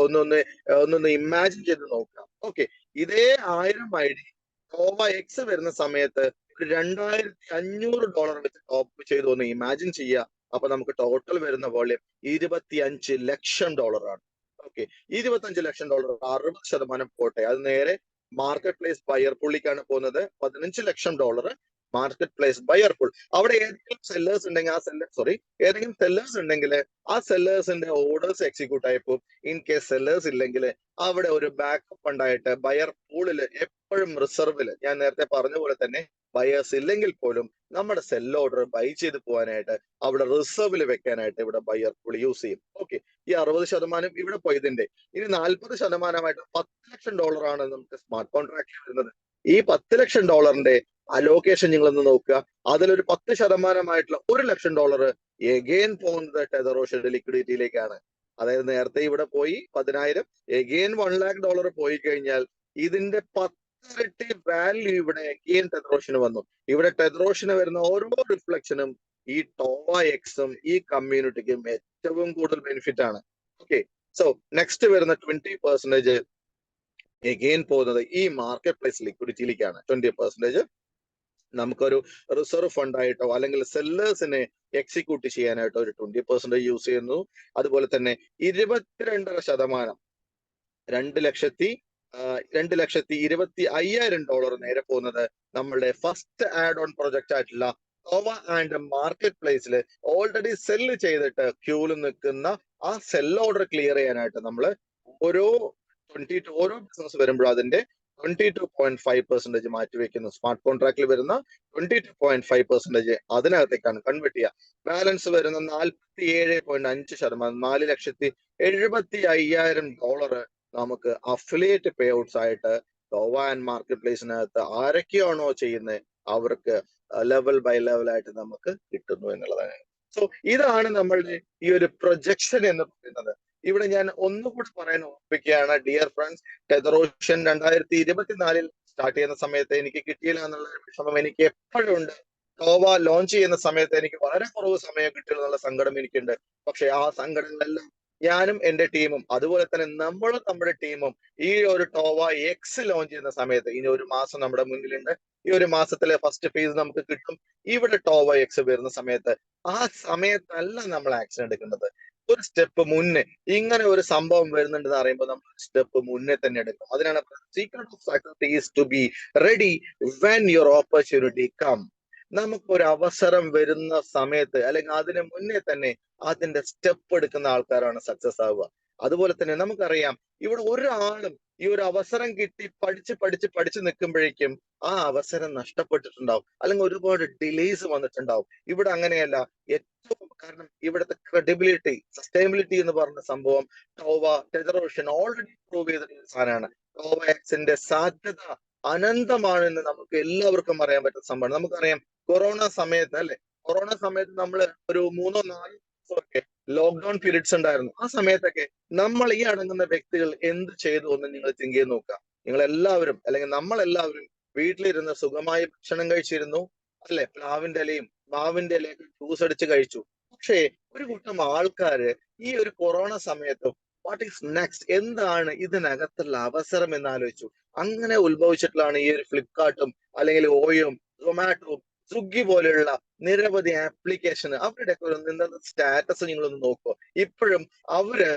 ഒന്നൊന്ന് ഇമാജിൻ ചെയ്ത് നോക്കാം. ഓക്കെ, ഇതേ 1000 ഐ ഡി ടോവ എക്സ് വരുന്ന സമയത്ത് ഒരു $2,500 വെച്ച് ടോപ്പ് ചെയ്തു ഒന്ന് ഇമാജിൻ ചെയ്യുക. അപ്പൊ നമുക്ക് ടോട്ടൽ വരുന്ന വോളിയം $25 ലക്ഷം ആണ്. ഓക്കെ, $25 ലക്ഷം, 60% പോട്ടെ, അത് നേരെ മാർക്കറ്റ് പ്ലേസ് ബയർ പുള്ളിക്കാണ് പോകുന്നത്. $15 ലക്ഷം മാർക്കറ്റ് പ്ലേസ് ബയർ പുൾ. അവിടെ ഏതെങ്കിലും സെല്ലേഴ്സ് ഉണ്ടെങ്കിൽ ഏതെങ്കിലും സെല്ലേഴ്സ് ഉണ്ടെങ്കിൽ ആ സെല്ലേഴ്സിന്റെ ഓർഡേഴ്സ് എക്സിക്യൂട്ട് ആയി പോകും. ഇൻ കേസ് സെല്ലേഴ്സ് ഇല്ലെങ്കിൽ അവിടെ ഒരു ബാക്കപ്പ് ഉണ്ടായിട്ട് ബയർ പൂളിൽ എപ്പോഴും റിസർവില്, ഞാൻ നേരത്തെ പറഞ്ഞ പോലെ തന്നെ ബയേഴ്സ് ഇല്ലെങ്കിൽ പോലും നമ്മുടെ സെൽ ഓർഡർ ബൈ ചെയ്ത് പോകാനായിട്ട് അവിടെ റിസർവിൽ വെക്കാനായിട്ട് ഇവിടെ ബയർ പൂൾ യൂസ് ചെയ്യും. ഓക്കെ, ഈ 60% ഇവിടെ പോയതിന്റെ ഇനി 40%ആയിട്ട് $10 ലക്ഷം ആണ് നമുക്ക് സ്മാർട്ട് കോൺട്രാക്ട് വരുന്നത്. ഈ $10 ലക്ഷം അലോക്കേഷൻ നിങ്ങളൊന്ന് നോക്കുക. അതിലൊരു 10%ആയിട്ടുള്ള $1 ലക്ഷം എഗെയിൻ പോകുന്നത് ടെതറോഷന്റെ ലിക്വിഡിറ്റിയിലേക്കാണ്. അതായത് നേരത്തെ ഇവിടെ പോയി 10,000, എഗെയിൻ $1 lakh പോയി കഴിഞ്ഞാൽ ഇതിന്റെ 10 ഇരട്ടി വാല്യൂ ഇവിടെ എഗെയിൻ ടെതറോഷന് വന്നു. ഇവിടെ ടെതറോഷന് വരുന്ന ഓരോ റിഫ്ലക്ഷനും ഈ ടോവ എക്സും ഈ കമ്മ്യൂണിറ്റിക്കും ഏറ്റവും കൂടുതൽ ബെനിഫിറ്റ് ആണ്. ഓക്കെ, സോ നെക്സ്റ്റ് വരുന്ന 20% എഗെയിൻ പോകുന്നത് ഈ മാർക്കറ്റ് പ്ലേസ് ലിക്വിഡിറ്റിയിലേക്കാണ്. 20% നമുക്കൊരു റിസർവ് ഫണ്ട് ആയിട്ടോ അല്ലെങ്കിൽ സെല്ലേഴ്സിനെ എക്സിക്യൂട്ട് ചെയ്യാനായിട്ടോ ഒരു 20% യൂസ് ചെയ്യുന്നു. അതുപോലെ തന്നെ 22.5% $2,25,000 നേരെ പോകുന്നത് നമ്മളുടെ ഫസ്റ്റ് ആഡ് ഓൺ പ്രൊജക്ട് ആയിട്ടുള്ള ടോവ ആൻഡ് മാർക്കറ്റ് പ്ലേസിൽ ഓൾറെഡി സെല്ല് ചെയ്തിട്ട് ക്യൂവിൽ നിൽക്കുന്ന ആ സെൽ ഓർഡർ ക്ലിയർ ചെയ്യാനായിട്ട് നമ്മൾ ഓരോ ബിസിനസ് വരുമ്പോഴും അതിന്റെ 22.5% മാറ്റിവെക്കുന്നു. സ്മാർട്ട് കോൺട്രാക്റ്റിൽ വരുന്ന 22.5% അതിനകത്തേക്കാണ് കൺവേർട്ട് ചെയ്യുക. ബാലൻസ് വരുന്ന 47.5%, $4,75,000 നമുക്ക് അഫിലിയേറ്റ് പേ ഔട്ട്സ് ആയിട്ട് ടോവ ആൻഡ് മാർക്കറ്റ് പ്ലേസിനകത്ത് ആരൊക്കെയാണോ ചെയ്യുന്നത് അവർക്ക് ലെവൽ ബൈ ലെവൽ ആയിട്ട് നമുക്ക് കിട്ടുന്നു എന്നുള്ളതാണ്. സോ ഇതാണ് നമ്മളുടെ ഈ ഒരു പ്രൊജക്ഷൻ എന്ന് പറയുന്നത്. ഇവിടെ ഞാൻ ഒന്നുകൂടി പറയാൻ ഓർപ്പിക്കുകയാണ് ഡിയർ ഫ്രണ്ട്സ്, ടെതറോഷൻ 2024 സ്റ്റാർട്ട് ചെയ്യുന്ന സമയത്ത് എനിക്ക് കിട്ടിയില്ല എന്നുള്ള വിഷമം എനിക്ക് എപ്പോഴും ഉണ്ട്. ടോവ ലോഞ്ച് ചെയ്യുന്ന സമയത്ത് എനിക്ക് വളരെ കുറവ് സമയം കിട്ടില്ല എന്നുള്ള സങ്കടം എനിക്കുണ്ട്. പക്ഷെ ആ സങ്കടങ്ങളെല്ലാം ഞാനും എന്റെ ടീമും അതുപോലെ തന്നെ നമ്മുടെ ടീമും ഈ ഒരു ടോവ എക്സ് ലോഞ്ച് ചെയ്യുന്ന സമയത്ത്, ഇനി ഒരു മാസം നമ്മുടെ മുന്നിലുണ്ട്, ഈ ഒരു മാസത്തിലെ ഫസ്റ്റ് ഫേസ് നമുക്ക് കിട്ടും. ഇവിടെ ടോവ എക്സ് വരുന്ന സമയത്ത് ആ സമയത്തല്ല നമ്മൾ ആക്ഷൻ എടുക്കേണ്ടത്, ഒരു സ്റ്റെപ്പ് മുന്നേ. ഇങ്ങനെ ഒരു സംഭവം വരുന്നുണ്ടെന്ന് അറിയുമ്പോൾ നമ്മൾ സ്റ്റെപ്പ് മുന്നേ തന്നെ എടുക്കും. അതിനാണ് secret of success is to be ready when your opportunity come. നമുക്കൊരു അവസരം വരുന്ന സമയത്ത് അല്ലെങ്കിൽ അതിന് മുന്നേ തന്നെ അതിന്റെ സ്റ്റെപ്പ് എടുക്കുന്ന ആൾക്കാരാണ് സക്സസ് ആവുക. അതുപോലെ തന്നെ നമുക്കറിയാം ഇവിടെ ഒരാളും ഈ ഒരു അവസരം കിട്ടി പഠിച്ച് നിൽക്കുമ്പോഴേക്കും ആ അവസരം നഷ്ടപ്പെട്ടിട്ടുണ്ടാവും, അല്ലെങ്കിൽ ഒരുപാട് ഡിലേസ് വന്നിട്ടുണ്ടാവും. ഇവിടെ അങ്ങനെയല്ല. കാരണം ഇവിടുത്തെ ക്രെഡിബിലിറ്റി, സസ്റ്റൈനബിലിറ്റി എന്ന് പറഞ്ഞ സംഭവം ടോവ ടെതറോഷൻ ഓൾറെഡി പ്രൂവ് ചെയ്തിട്ടുള്ള സാധനമാണ്. ടോവ എക്സിന്റെ സാധ്യത അനന്തമാണെന്ന് നമുക്ക് എല്ലാവർക്കും അറിയാൻ പറ്റുന്ന സംഭവമാണ്. നമുക്കറിയാം കൊറോണ സമയത്ത് നമ്മൾ ഒരു 3-4 ദിവസമൊക്കെ ലോക്ക്ഡൌൺ പീരീഡ്സ് ഉണ്ടായിരുന്നു. ആ സമയത്തൊക്കെ നമ്മൾ ഈ അടങ്ങുന്ന വ്യക്തികൾ എന്ത് ചെയ്തു എന്ന് നിങ്ങൾ തിങ്ക് ചെയ്ത് നോക്കുക. നിങ്ങൾ എല്ലാവരും അല്ലെങ്കിൽ നമ്മളെല്ലാവരും വീട്ടിലിരുന്ന് സുഖമായി ഭക്ഷണം കഴിച്ചിരുന്നു, അല്ലെ? മാവിന്റെ ഇലയൊക്കെ ജ്യൂസ് അടിച്ച് കഴിച്ചു. പക്ഷേ ഒരു കൂട്ടം ആൾക്കാര് ഈ ഒരു കൊറോണ സമയത്തും വാട്ട് ഈസ് നെക്സ്റ്റ്, എന്താണ് ഇതിനകത്തുള്ള അവസരം എന്ന് ആലോചിച്ചു. അങ്ങനെ ഉത്ഭവിച്ചിട്ടുള്ളതാണ് ഈ ഒരു ഫ്ലിപ്കാർട്ടും അല്ലെങ്കിൽ ഓയും സൊമാറ്റോയും സ്വിഗ്ഗി പോലെയുള്ള നിരവധി ആപ്ലിക്കേഷൻ. അവരുടെ സ്റ്റാറ്റസ് നിങ്ങളൊന്ന് നോക്കുക. ഇപ്പോഴും അവരുടെ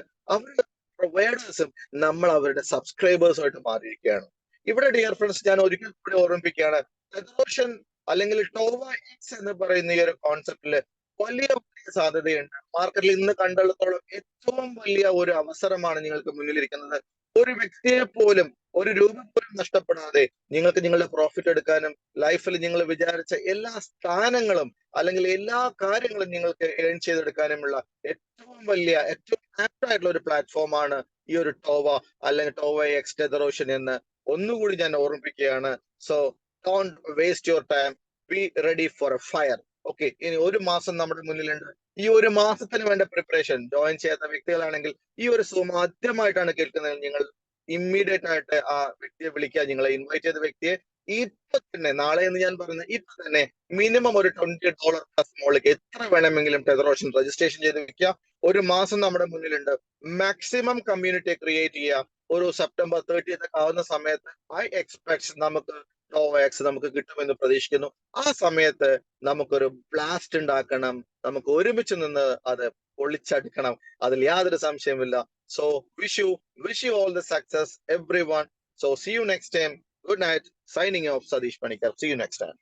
പ്രൊവൈഡേഴ്സും നമ്മൾ അവരുടെ സബ്സ്ക്രൈബേഴ്സുമായിട്ട് മാറിയിരിക്കുകയാണ്. ഇവിടെ ഡിയർ ഫ്രണ്ട്സ്, ഞാൻ ഒരിക്കൽ കൂടി ഓർമ്മിപ്പിക്കുകയാണ്, ടെതറോഷൻ അല്ലെങ്കിൽ ടോവ എക്സ് എന്ന് പറയുന്ന ഈ ഒരു കോൺസെപ്റ്റില് വലിയ സാധ്യതയുണ്ട്. മാർക്കറ്റിൽ ഇന്ന് കണ്ടെടുത്തോളം ഏറ്റവും വലിയ ഒരു അവസരമാണ് നിങ്ങൾക്ക് മുന്നിലിരിക്കുന്നത്. ഒരു വ്യക്തിയെ പോലും ഒരു രൂപ പോലും നഷ്ടപ്പെടാതെ നിങ്ങൾക്ക് നിങ്ങളുടെ പ്രോഫിറ്റ് എടുക്കാനും ലൈഫിൽ നിങ്ങൾ വിചാരിച്ച എല്ലാ സ്ഥാനങ്ങളും അല്ലെങ്കിൽ എല്ലാ കാര്യങ്ങളും നിങ്ങൾക്ക് ഏൺ ചെയ്തെടുക്കാനുമുള്ള ഏറ്റവും വലിയ ഏറ്റവും ആപ്റ്റ് ആയിട്ടുള്ള ഒരു പ്ലാറ്റ്ഫോമാണ് ഈ ഒരു ടോവ അല്ലെങ്കിൽ ടോവ എക്സ് ടെതർ ഓഷ്യൻ എന്ന് ഒന്നുകൂടി ഞാൻ ഓർമ്മിപ്പിക്കുകയാണ്. So don't waste your time, be ready for A fire. Okay, ഇനി ഒരു മാസം നമ്മുടെ മുന്നിലുണ്ട്. ഈ ഒരു മാസത്തിന് വേണ്ട പ്രിപ്പറേഷൻ ജോയിൻ ചെയ്യാത്ത വ്യക്തികളാണെങ്കിൽ ഈ ഒരു സൂം ആദ്യമായിട്ടാണ് കേൾക്കുന്നത്, നിങ്ങൾ ഇമ്മീഡിയറ്റ് ആയിട്ട് ആ വ്യക്തിയെ വിളിക്കുക. നിങ്ങളെ ഇൻവൈറ്റ് ചെയ്ത വ്യക്തിയെ ഇപ്പൊ തന്നെ, നാളെ എന്ന് ഞാൻ പറയുന്നത് ഇപ്പൊ തന്നെ മിനിമം ഒരു $20 പ്ലസ് മോളിലേക്ക് എത്ര വേണമെങ്കിലും ടെതർ ഓഷ്യൻ രജിസ്ട്രേഷൻ ചെയ്ത് വെക്കുക. ഒരു മാസം നമ്മുടെ മുന്നിലുണ്ട്. മാക്സിമം കമ്മ്യൂണിറ്റി ക്രിയേറ്റ് ചെയ്യുക. ഒരു സെപ്റ്റംബർ 30 ആവുന്ന സമയത്ത് ഐ എക്സ്പെക്ട് നമുക്ക് ടോവക്സ് നമുക്ക് കിട്ടുമെന്ന് പ്രതീക്ഷിക്കുന്നു. ആ സമയത്ത് നമുക്കൊരു ബ്ലാസ്റ്റ് ഉണ്ടാക്കണം, നമുക്ക് ഒരുമിച്ച് നിന്ന് അത് പൊളിച്ചടുക്കണം, അതിൽ യാതൊരു സംശയമില്ല. So wish you all the success, everyone. So see you next time. Good night. Signing off, Sadish Panikar. See you next time.